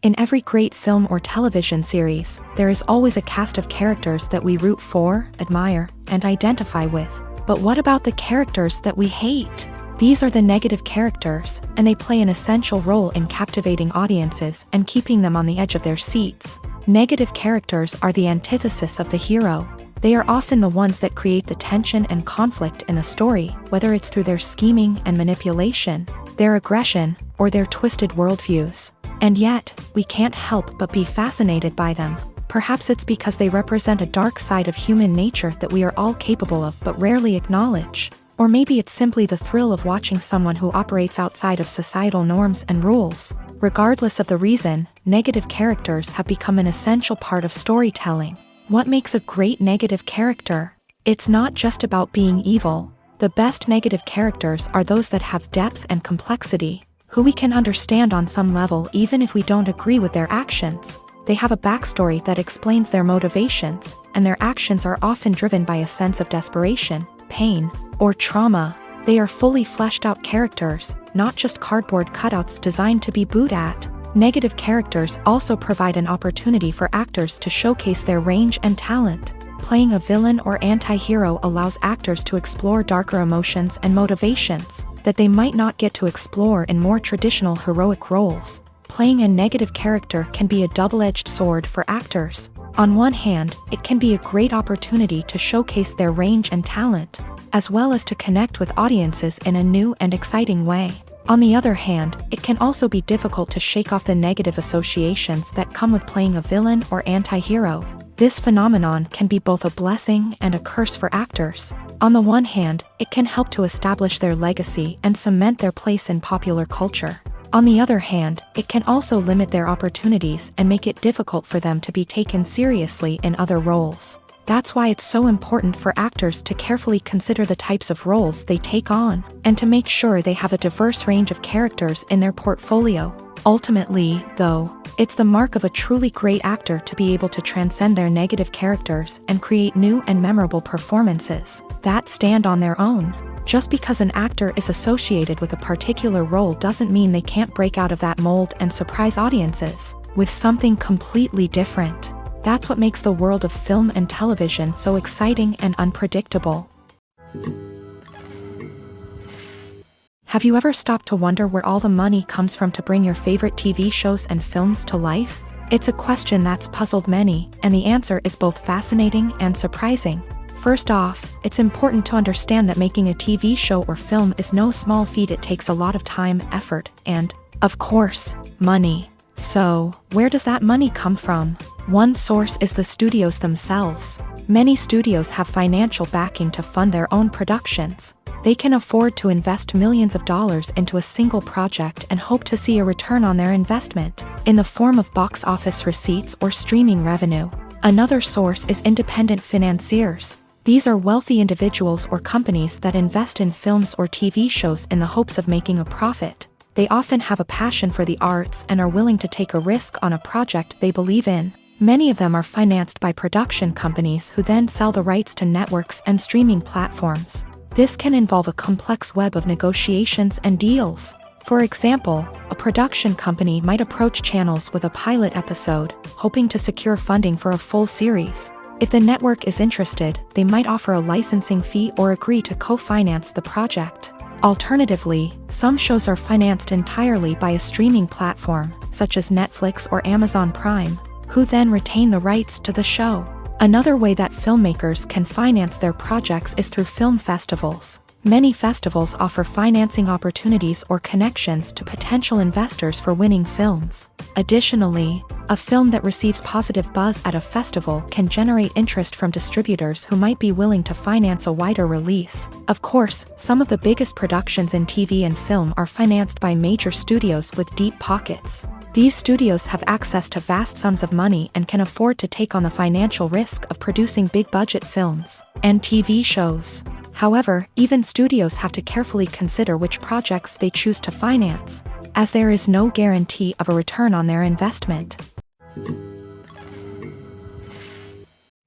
In every great film or television series, there is always a cast of characters that we root for, admire, and identify with. But what about the characters that we hate? These are the negative characters, and they play an essential role in captivating audiences and keeping them on the edge of their seats. Negative characters are the antithesis of the hero. They are often the ones that create the tension and conflict in the story, whether it's through their scheming and manipulation, their aggression, or their twisted worldviews. And yet, we can't help but be fascinated by them. Perhaps it's because they represent a dark side of human nature that we are all capable of but rarely acknowledge. Or maybe it's simply the thrill of watching someone who operates outside of societal norms and rules. Regardless of the reason, negative characters have become an essential part of storytelling. What makes a great negative character? It's not just about being evil. The best negative characters are those that have depth and complexity, who we can understand on some level even if we don't agree with their actions. They have a backstory that explains their motivations, and their actions are often driven by a sense of desperation, pain, or trauma. They are fully fleshed out characters, not just cardboard cutouts designed to be booed at. Negative characters also provide an opportunity for actors to showcase their range and talent. Playing a villain or anti-hero allows actors to explore darker emotions and motivations that they might not get to explore in more traditional heroic roles. Playing a negative character can be a double-edged sword for actors. On one hand, it can be a great opportunity to showcase their range and talent, as well as to connect with audiences in a new and exciting way. On the other hand, it can also be difficult to shake off the negative associations that come with playing a villain or anti-hero. This phenomenon can be both a blessing and a curse for actors. On the one hand, it can help to establish their legacy and cement their place in popular culture. On the other hand, it can also limit their opportunities and make it difficult for them to be taken seriously in other roles. That's why it's so important for actors to carefully consider the types of roles they take on, and to make sure they have a diverse range of characters in their portfolio. Ultimately, though, it's the mark of a truly great actor to be able to transcend their negative characters and create new and memorable performances that stand on their own. Just because an actor is associated with a particular role doesn't mean they can't break out of that mold and surprise audiences with something completely different. That's what makes the world of film and television so exciting and unpredictable. Have you ever stopped to wonder where all the money comes from to bring your favorite TV shows and films to life? It's a question that's puzzled many, and the answer is both fascinating and surprising. First off, it's important to understand that making a TV show or film is no small feat. It takes a lot of time, effort, and, of course, money. So, where does that money come from? One source is the studios themselves. Many studios have financial backing to fund their own productions. They can afford to invest millions of dollars into a single project and hope to see a return on their investment, in the form of box office receipts or streaming revenue. Another source is independent financiers. These are wealthy individuals or companies that invest in films or TV shows in the hopes of making a profit. They often have a passion for the arts and are willing to take a risk on a project they believe in. Many of them are financed by production companies who then sell the rights to networks and streaming platforms. This can involve a complex web of negotiations and deals. For example, a production company might approach channels with a pilot episode, hoping to secure funding for a full series. If the network is interested, they might offer a licensing fee or agree to co-finance the project. Alternatively, some shows are financed entirely by a streaming platform, such as Netflix or Amazon Prime, who then retain the rights to the show. Another way that filmmakers can finance their projects is through film festivals. Many festivals offer financing opportunities or connections to potential investors for winning films. Additionally, a film that receives positive buzz at a festival can generate interest from distributors who might be willing to finance a wider release. Of course, some of the biggest productions in TV and film are financed by major studios with deep pockets. These studios have access to vast sums of money and can afford to take on the financial risk of producing big-budget films and TV shows. However, even studios have to carefully consider which projects they choose to finance, as there is no guarantee of a return on their investment.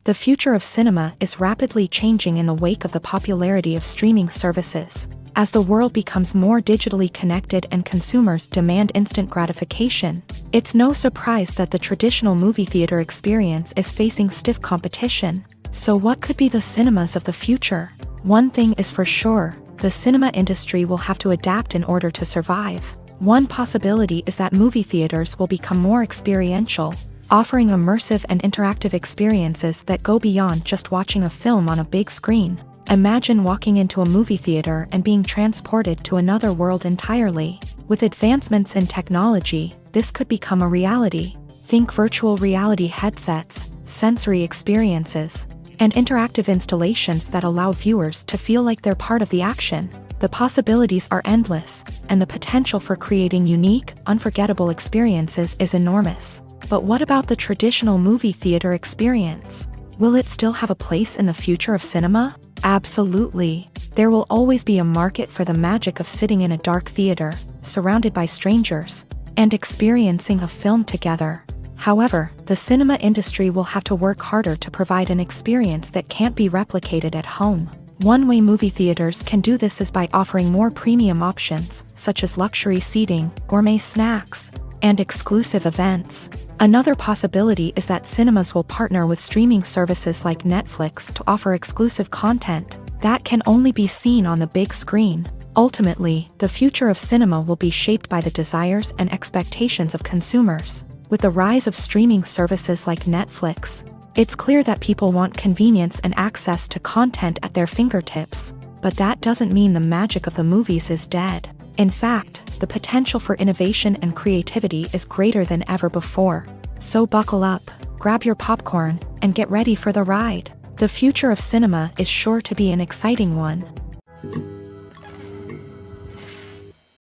The future of cinema is rapidly changing in the wake of the popularity of streaming services. As the world becomes more digitally connected and consumers demand instant gratification, it's no surprise that the traditional movie theater experience is facing stiff competition. So what could be the cinemas of the future? One thing is for sure, the cinema industry will have to adapt in order to survive. One possibility is that movie theaters will become more experiential, offering immersive and interactive experiences that go beyond just watching a film on a big screen. Imagine walking into a movie theater and being transported to another world entirely. With advancements in technology, this could become a reality. Think virtual reality headsets, sensory experiences, and interactive installations that allow viewers to feel like they're part of the action. The possibilities are endless, and the potential for creating unique, unforgettable experiences is enormous. But what about the traditional movie theater experience? Will it still have a place in the future of cinema? Absolutely. There will always be a market for the magic of sitting in a dark theater, surrounded by strangers, and experiencing a film together. However, the cinema industry will have to work harder to provide an experience that can't be replicated at home. One way movie theaters can do this is by offering more premium options, such as luxury seating, gourmet snacks, and exclusive events. Another possibility is that cinemas will partner with streaming services like Netflix to offer exclusive content that can only be seen on the big screen. Ultimately, the future of cinema will be shaped by the desires and expectations of consumers. With the rise of streaming services like Netflix, it's clear that people want convenience and access to content at their fingertips. But that doesn't mean the magic of the movies is dead. In fact, the potential for innovation and creativity is greater than ever before. So buckle up, grab your popcorn, and get ready for the ride. The future of cinema is sure to be an exciting one.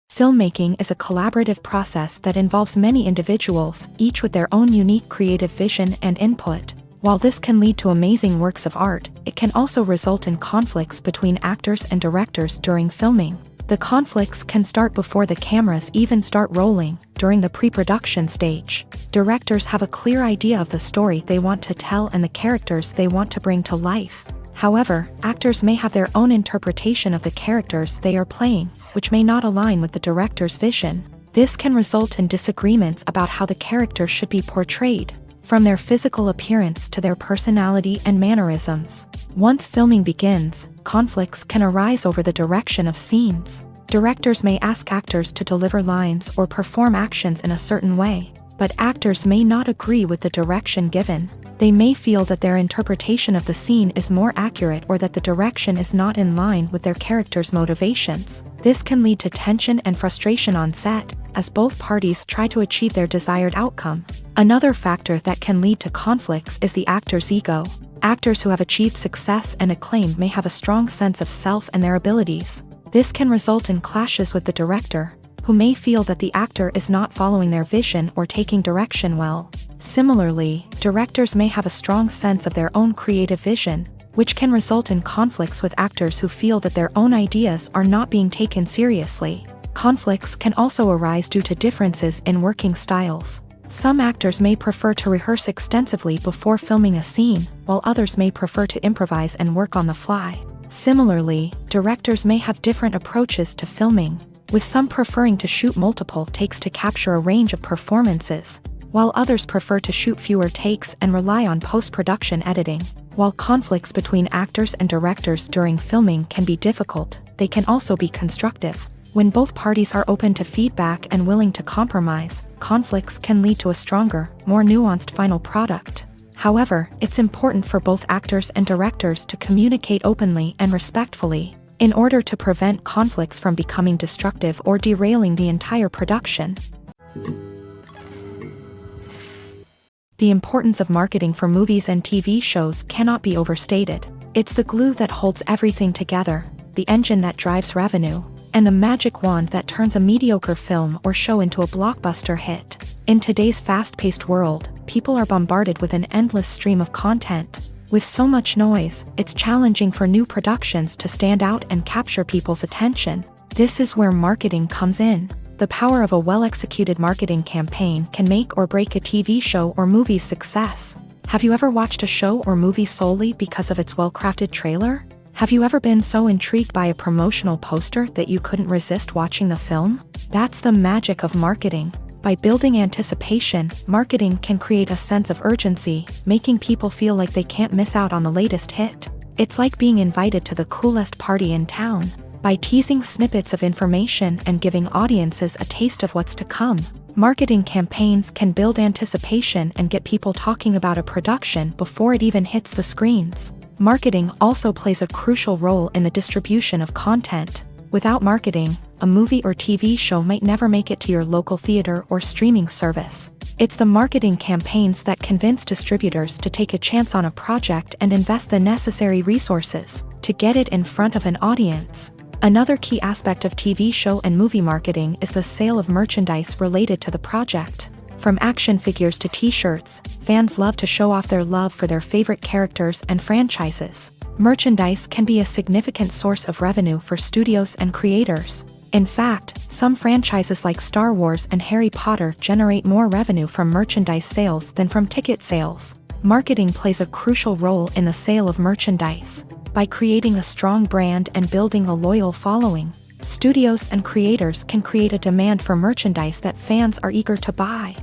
Filmmaking is a collaborative process that involves many individuals, each with their own unique creative vision and input. While this can lead to amazing works of art, it can also result in conflicts between actors and directors during filming. The conflicts can start before the cameras even start rolling, during the pre-production stage. Directors have a clear idea of the story they want to tell and the characters they want to bring to life. However, actors may have their own interpretation of the characters they are playing, which may not align with the director's vision. This can result in disagreements about how the character should be portrayed, from their physical appearance to their personality and mannerisms. Once filming begins, conflicts can arise over the direction of scenes. Directors may ask actors to deliver lines or perform actions in a certain way, but actors may not agree with the direction given. They may feel that their interpretation of the scene is more accurate or that the direction is not in line with their character's motivations. This can lead to tension and frustration on set, as both parties try to achieve their desired outcome. Another factor that can lead to conflicts is the actor's ego. Actors who have achieved success and acclaim may have a strong sense of self and their abilities. This can result in clashes with the director, who may feel that the actor is not following their vision or taking direction well. Similarly, directors may have a strong sense of their own creative vision, which can result in conflicts with actors who feel that their own ideas are not being taken seriously. Conflicts can also arise due to differences in working styles. Some actors may prefer to rehearse extensively before filming a scene, while others may prefer to improvise and work on the fly. Similarly, directors may have different approaches to filming, with some preferring to shoot multiple takes to capture a range of performances, while others prefer to shoot fewer takes and rely on post-production editing. While conflicts between actors and directors during filming can be difficult, they can also be constructive. When both parties are open to feedback and willing to compromise, conflicts can lead to a stronger, more nuanced final product. However, it's important for both actors and directors to communicate openly and respectfully, in order to prevent conflicts from becoming destructive or derailing the entire production. The importance of marketing for movies and TV shows cannot be overstated. It's the glue that holds everything together, the engine that drives revenue, and the magic wand that turns a mediocre film or show into a blockbuster hit. In today's fast-paced world, people are bombarded with an endless stream of content. With so much noise, it's challenging for new productions to stand out and capture people's attention. This is where marketing comes in. The power of a well-executed marketing campaign can make or break a TV show or movie's success. Have you ever watched a show or movie solely because of its well-crafted trailer? Have you ever been so intrigued by a promotional poster that you couldn't resist watching the film? That's the magic of marketing. By building anticipation, marketing can create a sense of urgency, making people feel like they can't miss out on the latest hit. It's like being invited to the coolest party in town. By teasing snippets of information and giving audiences a taste of what's to come, marketing campaigns can build anticipation and get people talking about a production before it even hits the screens. Marketing also plays a crucial role in the distribution of content. Without marketing, a movie or TV show might never make it to your local theater or streaming service. It's the marketing campaigns that convince distributors to take a chance on a project and invest the necessary resources to get it in front of an audience. Another key aspect of TV show and movie marketing is the sale of merchandise related to the project. From action figures to t-shirts, fans love to show off their love for their favorite characters and franchises. Merchandise can be a significant source of revenue for studios and creators. In fact, some franchises like Star Wars and Harry Potter generate more revenue from merchandise sales than from ticket sales. Marketing plays a crucial role in the sale of merchandise. By creating a strong brand and building a loyal following, studios and creators can create a demand for merchandise that fans are eager to buy.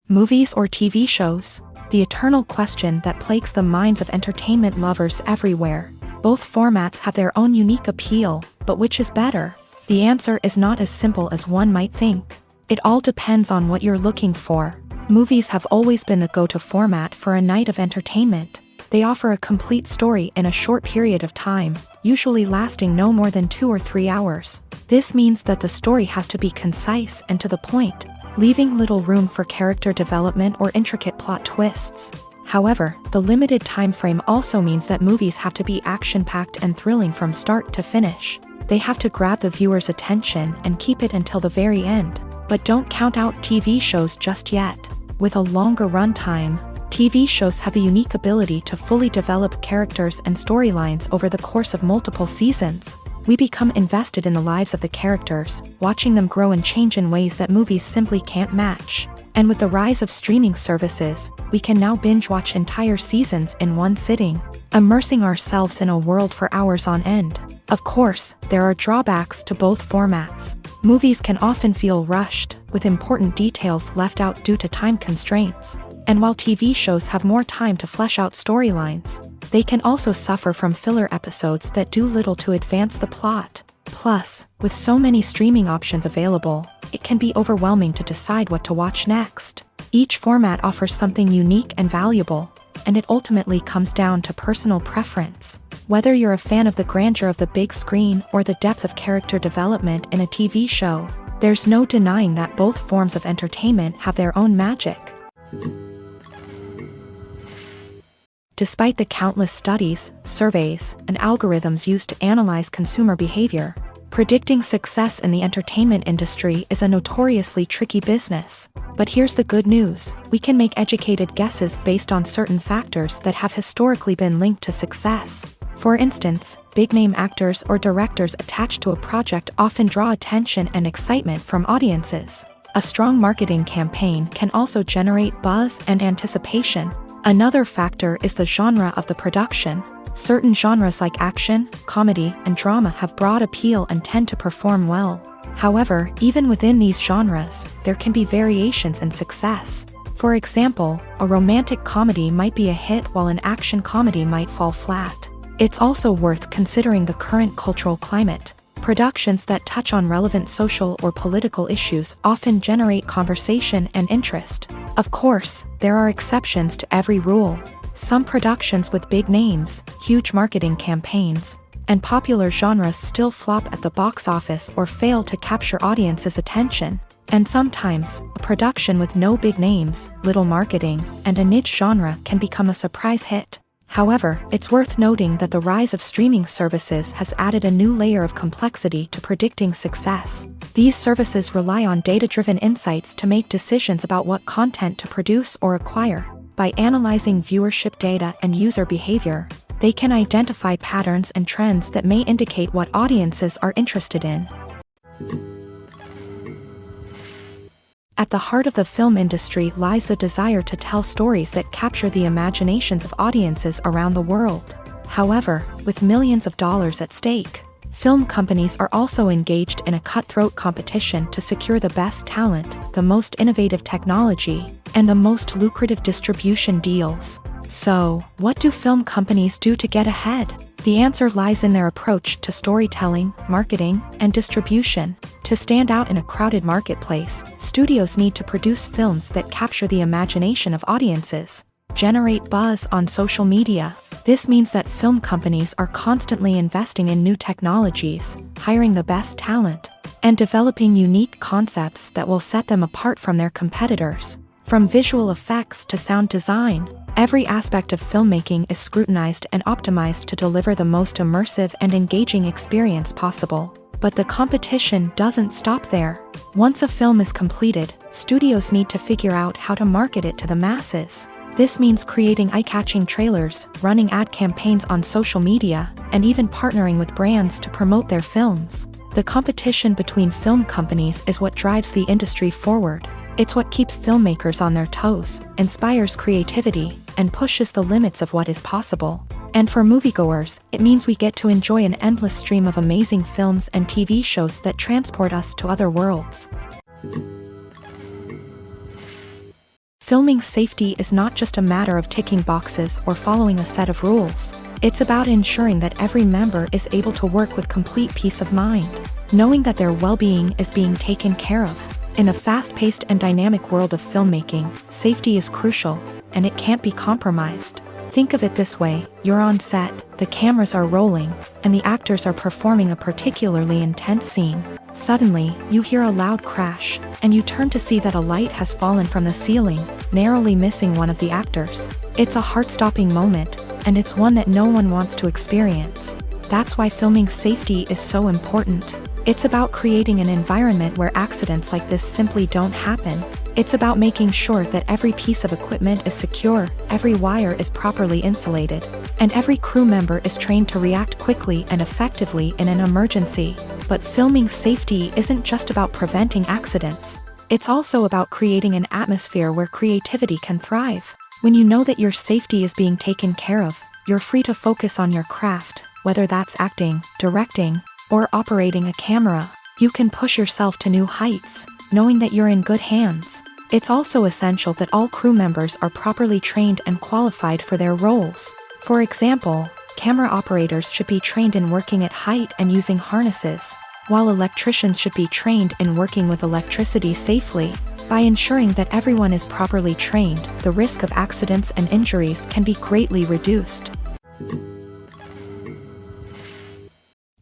Movies or TV shows? The eternal question that plagues the minds of entertainment lovers everywhere. Both formats have their own unique appeal, but which is better? The answer is not as simple as one might think. It all depends on what you're looking for. Movies have always been the go-to format for a night of entertainment. They offer a complete story in a short period of time, usually lasting no more than 2 or 3 hours. This means that the story has to be concise and to the point, leaving little room for character development or intricate plot twists. However, the limited time frame also means that movies have to be action-packed and thrilling from start to finish. They have to grab the viewer's attention and keep it until the very end. But don't count out TV shows just yet. With a longer runtime, TV shows have the unique ability to fully develop characters and storylines over the course of multiple seasons. We become invested in the lives of the characters, watching them grow and change in ways that movies simply can't match. And with the rise of streaming services, we can now binge-watch entire seasons in one sitting, immersing ourselves in a world for hours on end. Of course, there are drawbacks to both formats. Movies can often feel rushed, with important details left out due to time constraints. And while TV shows have more time to flesh out storylines, they can also suffer from filler episodes that do little to advance the plot. Plus, with so many streaming options available, it can be overwhelming to decide what to watch next. Each format offers something unique and valuable, and it ultimately comes down to personal preference. Whether you're a fan of the grandeur of the big screen or the depth of character development in a TV show, there's no denying that both forms of entertainment have their own magic. Despite the countless studies, surveys, and algorithms used to analyze consumer behavior, predicting success in the entertainment industry is a notoriously tricky business. But here's the good news: we can make educated guesses based on certain factors that have historically been linked to success. For instance, big-name actors or directors attached to a project often draw attention and excitement from audiences. A strong marketing campaign can also generate buzz and anticipation. Another factor is the genre of the production. Certain genres like action, comedy, and drama have broad appeal and tend to perform well. However, even within these genres, there can be variations in success. For example, a romantic comedy might be a hit while an action comedy might fall flat. It's also worth considering the current cultural climate. Productions that touch on relevant social or political issues often generate conversation and interest. Of course, there are exceptions to every rule. Some productions with big names, huge marketing campaigns, and popular genres still flop at the box office or fail to capture audiences' attention. And sometimes, a production with no big names, little marketing, and a niche genre can become a surprise hit. However, it's worth noting that the rise of streaming services has added a new layer of complexity to predicting success. These services rely on data-driven insights to make decisions about what content to produce or acquire. By analyzing viewership data and user behavior, they can identify patterns and trends that may indicate what audiences are interested in. At the heart of the film industry lies the desire to tell stories that capture the imaginations of audiences around the world. However, with millions of dollars at stake, film companies are also engaged in a cutthroat competition to secure the best talent, the most innovative technology, and the most lucrative distribution deals. So, what do film companies do to get ahead? The answer lies in their approach to storytelling, marketing, and distribution. To stand out in a crowded marketplace, studios need to produce films that capture the imagination of audiences, generate buzz on social media. This means that film companies are constantly investing in new technologies, hiring the best talent, and developing unique concepts that will set them apart from their competitors. From visual effects to sound design, every aspect of filmmaking is scrutinized and optimized to deliver the most immersive and engaging experience possible. But the competition doesn't stop there. Once a film is completed, studios need to figure out how to market it to the masses. This means creating eye-catching trailers, running ad campaigns on social media, and even partnering with brands to promote their films. The competition between film companies is what drives the industry forward. It's what keeps filmmakers on their toes, inspires creativity, and pushes the limits of what is possible. And for moviegoers, it means we get to enjoy an endless stream of amazing films and TV shows that transport us to other worlds. Filming safety is not just a matter of ticking boxes or following a set of rules. It's about ensuring that every member is able to work with complete peace of mind, knowing that their well-being is being taken care of. In a fast-paced and dynamic world of filmmaking, safety is crucial, and it can't be compromised. Think of it this way: you're on set, the cameras are rolling, and the actors are performing a particularly intense scene. Suddenly, you hear a loud crash, and you turn to see that a light has fallen from the ceiling, narrowly missing one of the actors. It's a heart-stopping moment, and it's one that no one wants to experience. That's why filming safety is so important. It's about creating an environment where accidents like this simply don't happen. It's about making sure that every piece of equipment is secure, every wire is properly insulated, and every crew member is trained to react quickly and effectively in an emergency. But filming safety isn't just about preventing accidents. It's also about creating an atmosphere where creativity can thrive. When you know that your safety is being taken care of, you're free to focus on your craft, whether that's acting, directing, or operating a camera. You can push yourself to new heights, knowing that you're in good hands. It's also essential that all crew members are properly trained and qualified for their roles. For example, camera operators should be trained in working at height and using harnesses, while electricians should be trained in working with electricity safely. By ensuring that everyone is properly trained, the risk of accidents and injuries can be greatly reduced.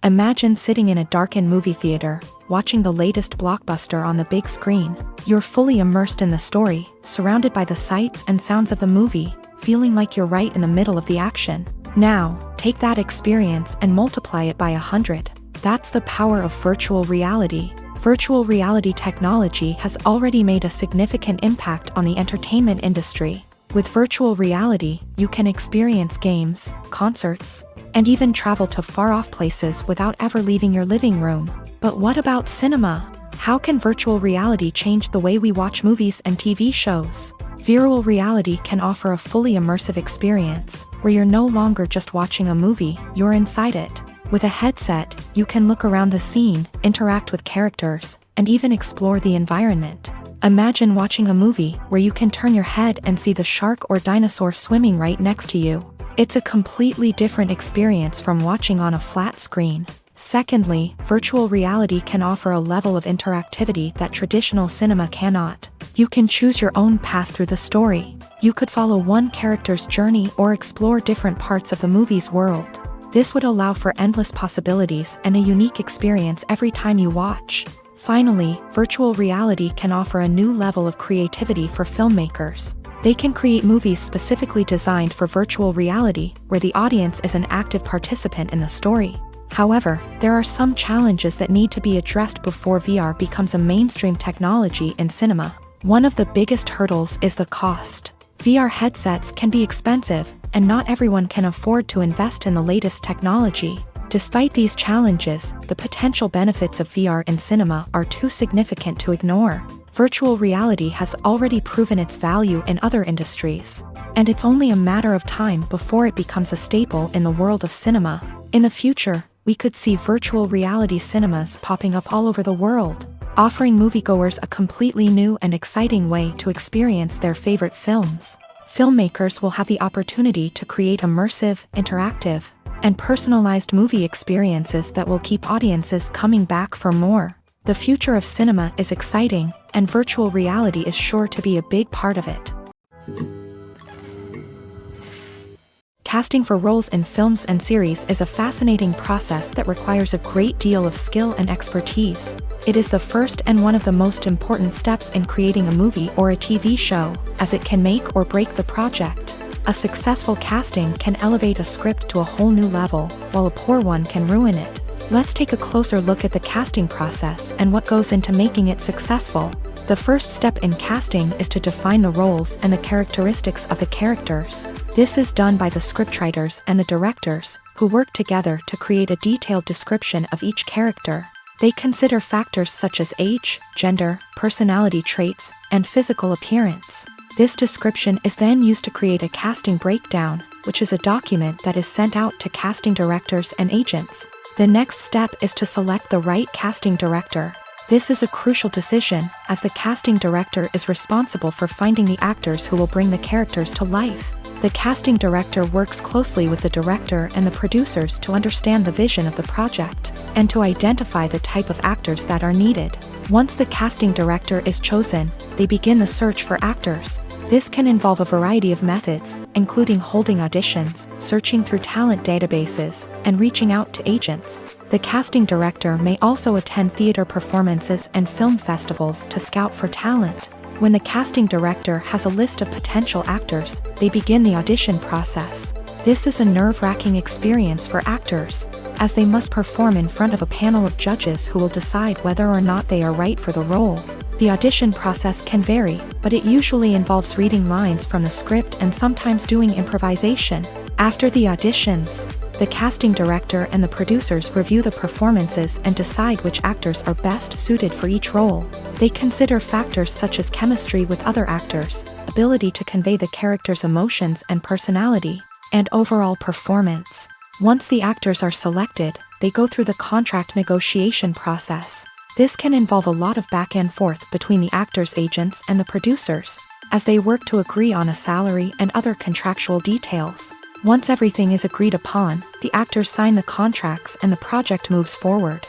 Imagine sitting in a darkened movie theater, watching the latest blockbuster on the big screen. You're fully immersed in the story, surrounded by the sights and sounds of the movie, feeling like you're right in the middle of the action. Now, take that experience and multiply it by 100. That's the power of virtual reality. Virtual reality technology has already made a significant impact on the entertainment industry. With virtual reality, you can experience games, concerts, and even travel to far-off places without ever leaving your living room. But what about cinema? How can virtual reality change the way we watch movies and TV shows? Virtual reality can offer a fully immersive experience, where you're no longer just watching a movie, you're inside it. With a headset, you can look around the scene, interact with characters, and even explore the environment. Imagine watching a movie where you can turn your head and see the shark or dinosaur swimming right next to you. It's a completely different experience from watching on a flat screen. Secondly, virtual reality can offer a level of interactivity that traditional cinema cannot. You can choose your own path through the story. You could follow one character's journey or explore different parts of the movie's world. This would allow for endless possibilities and a unique experience every time you watch. Finally, virtual reality can offer a new level of creativity for filmmakers. They can create movies specifically designed for virtual reality, where the audience is an active participant in the story. However, there are some challenges that need to be addressed before VR becomes a mainstream technology in cinema. One of the biggest hurdles is the cost. VR headsets can be expensive, and not everyone can afford to invest in the latest technology. Despite these challenges, the potential benefits of VR in cinema are too significant to ignore. Virtual reality has already proven its value in other industries, and it's only a matter of time before it becomes a staple in the world of cinema. In the future, we could see virtual reality cinemas popping up all over the world, offering moviegoers a completely new and exciting way to experience their favorite films. Filmmakers will have the opportunity to create immersive, interactive, and personalized movie experiences that will keep audiences coming back for more. The future of cinema is exciting, and virtual reality is sure to be a big part of it. Casting for roles in films and series is a fascinating process that requires a great deal of skill and expertise. It is the first and one of the most important steps in creating a movie or a TV show, as it can make or break the project. A successful casting can elevate a script to a whole new level, while a poor one can ruin it. Let's take a closer look at the casting process and what goes into making it successful. The first step in casting is to define the roles and the characteristics of the characters. This is done by the scriptwriters and the directors, who work together to create a detailed description of each character. They consider factors such as age, gender, personality traits, and physical appearance. This description is then used to create a casting breakdown, which is a document that is sent out to casting directors and agents. The next step is to select the right casting director. This is a crucial decision, as the casting director is responsible for finding the actors who will bring the characters to life. The casting director works closely with the director and the producers to understand the vision of the project, and to identify the type of actors that are needed. Once the casting director is chosen, they begin the search for actors. This can involve a variety of methods, including holding auditions, searching through talent databases, and reaching out to agents. The casting director may also attend theater performances and film festivals to scout for talent. When the casting director has a list of potential actors, they begin the audition process. This is a nerve-wracking experience for actors, as they must perform in front of a panel of judges who will decide whether or not they are right for the role. The audition process can vary, but it usually involves reading lines from the script and sometimes doing improvisation. After the auditions, the casting director and the producers review the performances and decide which actors are best suited for each role. They consider factors such as chemistry with other actors, ability to convey the character's emotions and personality, and overall performance. Once the actors are selected, they go through the contract negotiation process. This can involve a lot of back and forth between the actors' agents and the producers, as they work to agree on a salary and other contractual details. Once everything is agreed upon, the actors sign the contracts and the project moves forward.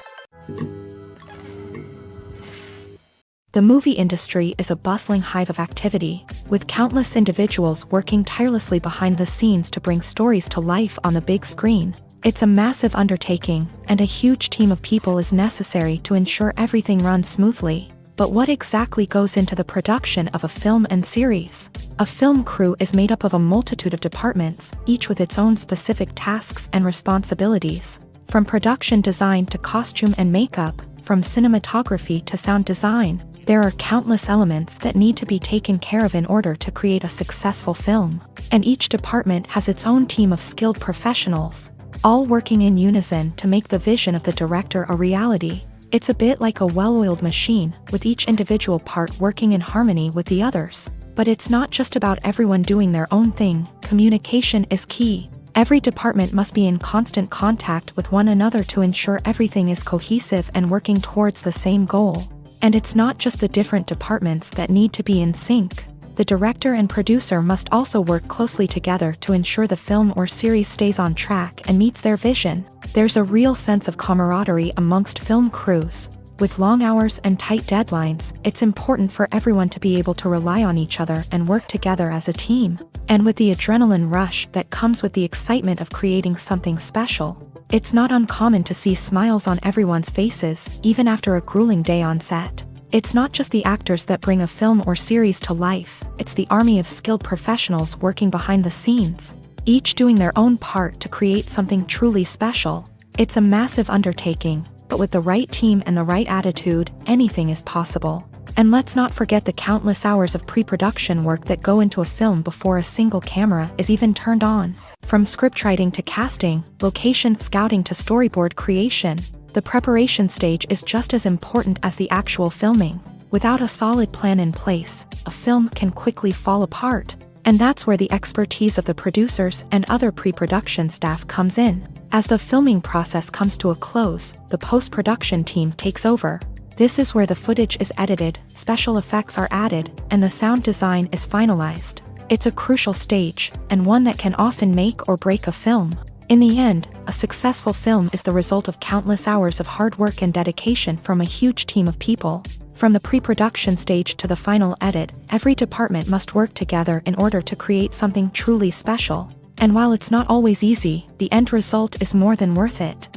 The movie industry is a bustling hive of activity, with countless individuals working tirelessly behind the scenes to bring stories to life on the big screen. It's a massive undertaking, and a huge team of people is necessary to ensure everything runs smoothly. But what exactly goes into the production of a film and series? A film crew is made up of a multitude of departments, each with its own specific tasks and responsibilities. From production design to costume and makeup, from cinematography to sound design, there are countless elements that need to be taken care of in order to create a successful film. And each department has its own team of skilled professionals, all working in unison to make the vision of the director a reality. It's a bit like a well-oiled machine, with each individual part working in harmony with the others. But it's not just about everyone doing their own thing. Communication is key. Every department must be in constant contact with one another to ensure everything is cohesive and working towards the same goal. And it's not just the different departments that need to be in sync. The director and producer must also work closely together to ensure the film or series stays on track and meets their vision. There's a real sense of camaraderie amongst film crews. With long hours and tight deadlines, it's important for everyone to be able to rely on each other and work together as a team. And with the adrenaline rush that comes with the excitement of creating something special, it's not uncommon to see smiles on everyone's faces, even after a grueling day on set. It's not just the actors that bring a film or series to life, it's the army of skilled professionals working behind the scenes, each doing their own part to create something truly special. It's a massive undertaking, but with the right team and the right attitude, anything is possible. And let's not forget the countless hours of pre-production work that go into a film before a single camera is even turned on. From scriptwriting to casting, location scouting to storyboard creation, the preparation stage is just as important as the actual filming. Without a solid plan in place, a film can quickly fall apart. And that's where the expertise of the producers and other pre-production staff comes in. As the filming process comes to a close, the post-production team takes over. This is where the footage is edited, special effects are added, and the sound design is finalized. It's a crucial stage, and one that can often make or break a film. In the end, a successful film is the result of countless hours of hard work and dedication from a huge team of people. From the pre-production stage to the final edit, every department must work together in order to create something truly special. And while it's not always easy, the end result is more than worth it.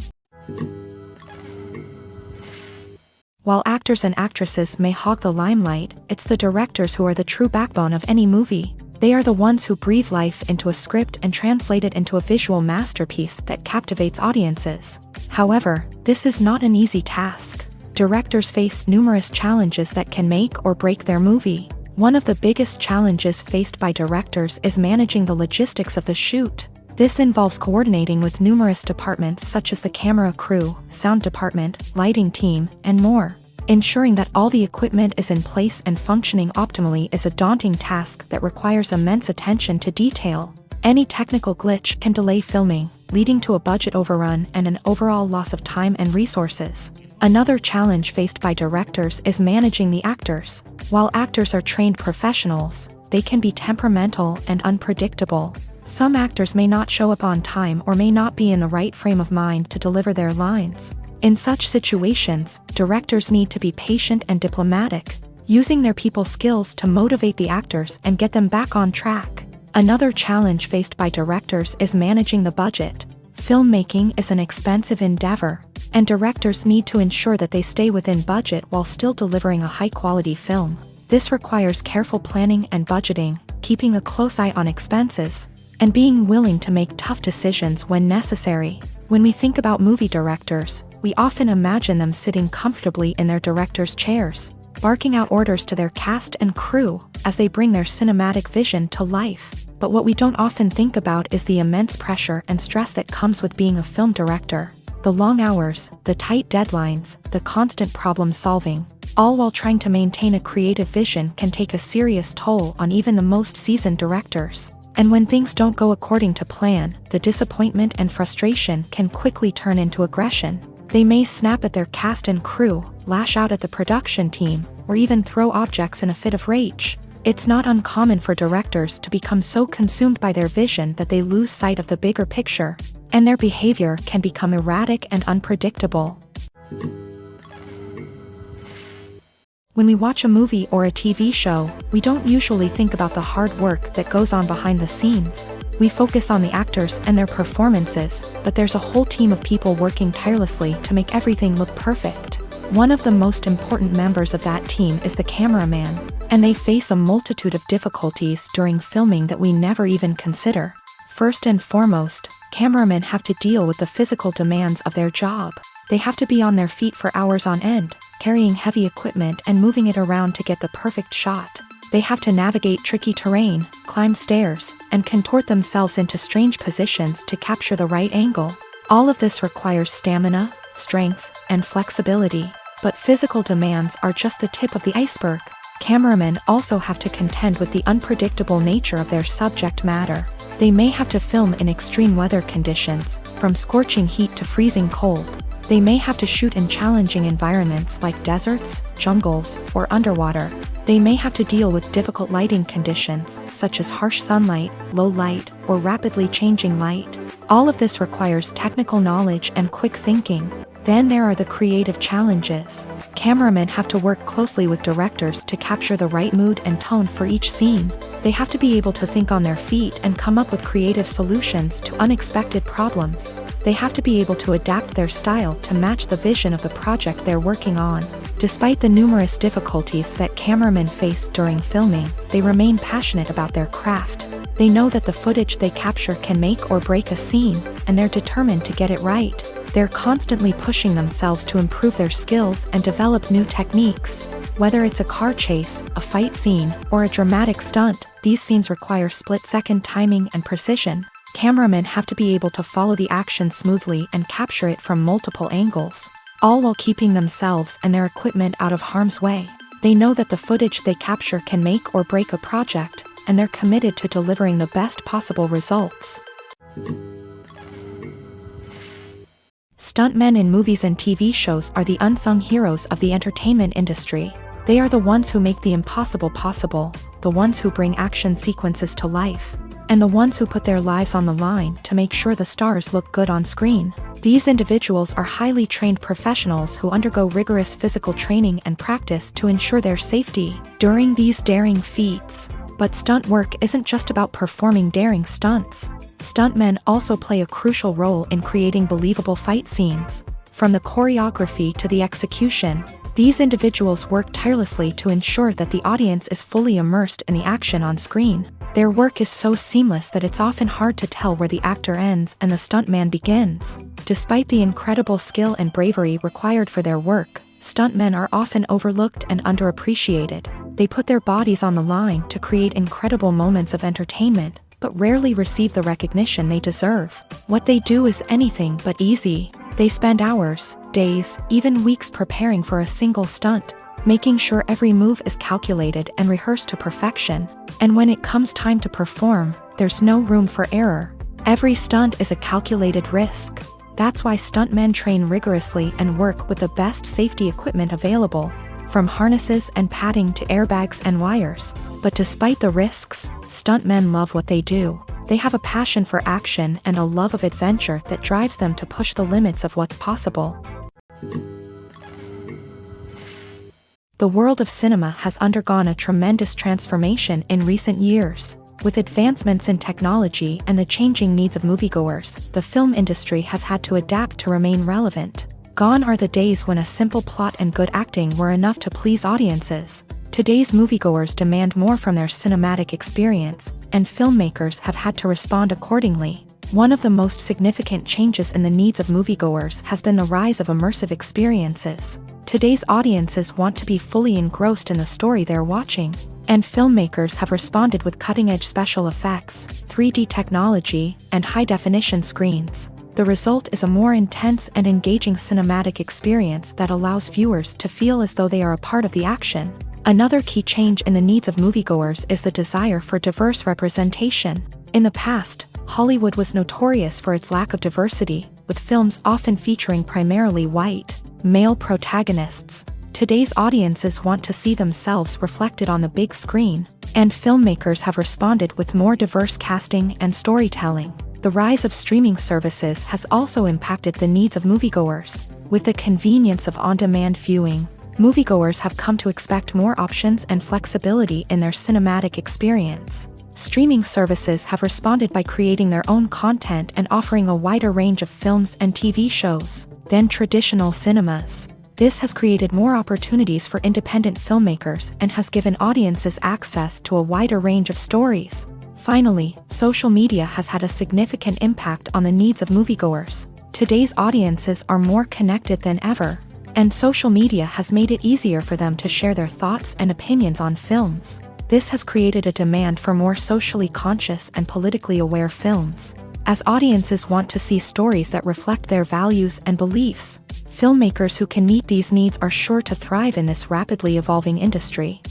While actors and actresses may hog the limelight, it's the directors who are the true backbone of any movie. They are the ones who breathe life into a script and translate it into a visual masterpiece that captivates audiences. However, this is not an easy task. Directors face numerous challenges that can make or break their movie. One of the biggest challenges faced by directors is managing the logistics of the shoot. This involves coordinating with numerous departments such as the camera crew, sound department, lighting team, and more. Ensuring that all the equipment is in place and functioning optimally is a daunting task that requires immense attention to detail. Any technical glitch can delay filming, leading to a budget overrun and an overall loss of time and resources. Another challenge faced by directors is managing the actors. While actors are trained professionals, they can be temperamental and unpredictable. Some actors may not show up on time or may not be in the right frame of mind to deliver their lines. In such situations, directors need to be patient and diplomatic, using their people skills to motivate the actors and get them back on track. Another challenge faced by directors is managing the budget. Filmmaking is an expensive endeavor, and directors need to ensure that they stay within budget while still delivering a high-quality film. This requires careful planning and budgeting, keeping a close eye on expenses, and being willing to make tough decisions when necessary. When we think about movie directors, we often imagine them sitting comfortably in their director's chairs, barking out orders to their cast and crew as they bring their cinematic vision to life. But what we don't often think about is the immense pressure and stress that comes with being a film director. The long hours, the tight deadlines, the constant problem solving, all while trying to maintain a creative vision can take a serious toll on even the most seasoned directors. And when things don't go according to plan, the disappointment and frustration can quickly turn into aggression. They may snap at their cast and crew, lash out at the production team, or even throw objects in a fit of rage. It's not uncommon for directors to become so consumed by their vision that they lose sight of the bigger picture, and their behavior can become erratic and unpredictable. When we watch a movie or a TV show, we don't usually think about the hard work that goes on behind the scenes. We focus on the actors and their performances, but there's a whole team of people working tirelessly to make everything look perfect. One of the most important members of that team is the cameraman, and they face a multitude of difficulties during filming that we never even consider. First and foremost, cameramen have to deal with the physical demands of their job. They have to be on their feet for hours on end, carrying heavy equipment and moving it around to get the perfect shot. They have to navigate tricky terrain, climb stairs, and contort themselves into strange positions to capture the right angle. All of this requires stamina, strength, and flexibility. But physical demands are just the tip of the iceberg. Cameramen also have to contend with the unpredictable nature of their subject matter. They may have to film in extreme weather conditions, from scorching heat to freezing cold. They may have to shoot in challenging environments like deserts, jungles, or underwater. They may have to deal with difficult lighting conditions, such as harsh sunlight, low light, or rapidly changing light. All of this requires technical knowledge and quick thinking. Then there are the creative challenges. Cameramen have to work closely with directors to capture the right mood and tone for each scene. They have to be able to think on their feet and come up with creative solutions to unexpected problems. They have to be able to adapt their style to match the vision of the project they're working on. Despite the numerous difficulties that cameramen face during filming, they remain passionate about their craft. They know that the footage they capture can make or break a scene, and they're determined to get it right. They're constantly pushing themselves to improve their skills and develop new techniques. Whether it's a car chase, a fight scene, or a dramatic stunt, these scenes require split-second timing and precision. Cameramen have to be able to follow the action smoothly and capture it from multiple angles, all while keeping themselves and their equipment out of harm's way. They know that the footage they capture can make or break a project, and they're committed to delivering the best possible results. Stuntmen in movies and TV shows are the unsung heroes of the entertainment industry. They are the ones who make the impossible possible, the ones who bring action sequences to life, and the ones who put their lives on the line to make sure the stars look good on screen. These individuals are highly trained professionals who undergo rigorous physical training and practice to ensure their safety during these daring feats. But stunt work isn't just about performing daring stunts. Stuntmen also play a crucial role in creating believable fight scenes. From the choreography to the execution, these individuals work tirelessly to ensure that the audience is fully immersed in the action on screen. Their work is so seamless that it's often hard to tell where the actor ends and the stuntman begins. Despite the incredible skill and bravery required for their work, stuntmen are often overlooked and underappreciated. They put their bodies on the line to create incredible moments of entertainment, but rarely receive the recognition they deserve. What they do is anything but easy. They spend hours, days, even weeks preparing for a single stunt, making sure every move is calculated and rehearsed to perfection. And when it comes time to perform, there's no room for error. Every stunt is a calculated risk. That's why stuntmen train rigorously and work with the best safety equipment available, from harnesses and padding to airbags and wires. But despite the risks, stuntmen love what they do. They have a passion for action and a love of adventure that drives them to push the limits of what's possible. The world of cinema has undergone a tremendous transformation in recent years. With advancements in technology and the changing needs of moviegoers, the film industry has had to adapt to remain relevant. Gone are the days when a simple plot and good acting were enough to please audiences. Today's moviegoers demand more from their cinematic experience, and filmmakers have had to respond accordingly. One of the most significant changes in the needs of moviegoers has been the rise of immersive experiences. Today's audiences want to be fully engrossed in the story they're watching, and filmmakers have responded with cutting-edge special effects, 3D technology, and high-definition screens. The result is a more intense and engaging cinematic experience that allows viewers to feel as though they are a part of the action. Another key change in the needs of moviegoers is the desire for diverse representation. In the past, Hollywood was notorious for its lack of diversity, with films often featuring primarily white, male protagonists. Today's audiences want to see themselves reflected on the big screen, and filmmakers have responded with more diverse casting and storytelling. The rise of streaming services has also impacted the needs of moviegoers. With the convenience of on-demand viewing, moviegoers have come to expect more options and flexibility in their cinematic experience. Streaming services have responded by creating their own content and offering a wider range of films and TV shows than traditional cinemas. This has created more opportunities for independent filmmakers and has given audiences access to a wider range of stories. Finally, social media has had a significant impact on the needs of moviegoers. Today's audiences are more connected than ever, and social media has made it easier for them to share their thoughts and opinions on films. This has created a demand for more socially conscious and politically aware films. As audiences want to see stories that reflect their values and beliefs, filmmakers who can meet these needs are sure to thrive in this rapidly evolving industry.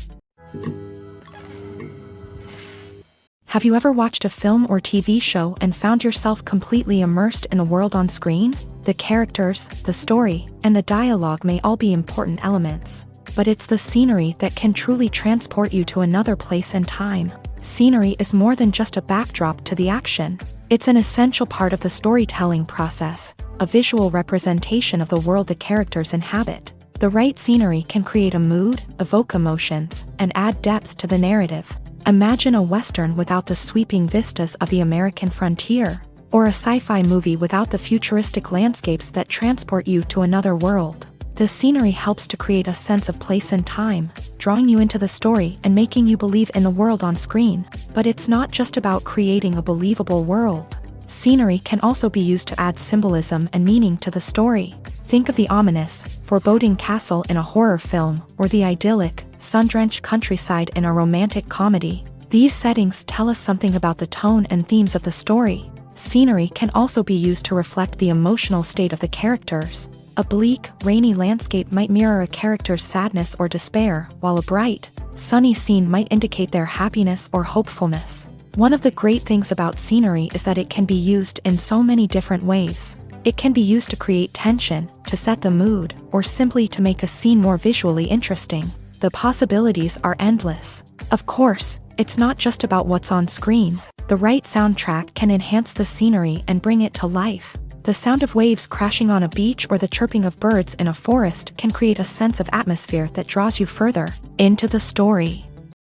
Have you ever watched a film or TV show and found yourself completely immersed in the world on screen? The characters, the story, and the dialogue may all be important elements, but it's the scenery that can truly transport you to another place and time. Scenery is more than just a backdrop to the action. It's an essential part of the storytelling process, a visual representation of the world the characters inhabit. The right scenery can create a mood, evoke emotions, and add depth to the narrative. Imagine a Western without the sweeping vistas of the American frontier, or a sci-fi movie without the futuristic landscapes that transport you to another world. The scenery helps to create a sense of place and time, drawing you into the story and making you believe in the world on screen. But it's not just about creating a believable world. Scenery can also be used to add symbolism and meaning to the story. Think of the ominous, foreboding castle in a horror film, or the idyllic, sun-drenched countryside in a romantic comedy. These settings tell us something about the tone and themes of the story. Scenery can also be used to reflect the emotional state of the characters. A bleak, rainy landscape might mirror a character's sadness or despair, while a bright, sunny scene might indicate their happiness or hopefulness. One of the great things about scenery is that it can be used in so many different ways. It can be used to create tension, to set the mood, or simply to make a scene more visually interesting. The possibilities are endless. Of course, it's not just about what's on screen. The right soundtrack can enhance the scenery and bring it to life. The sound of waves crashing on a beach or the chirping of birds in a forest can create a sense of atmosphere that draws you further into the story.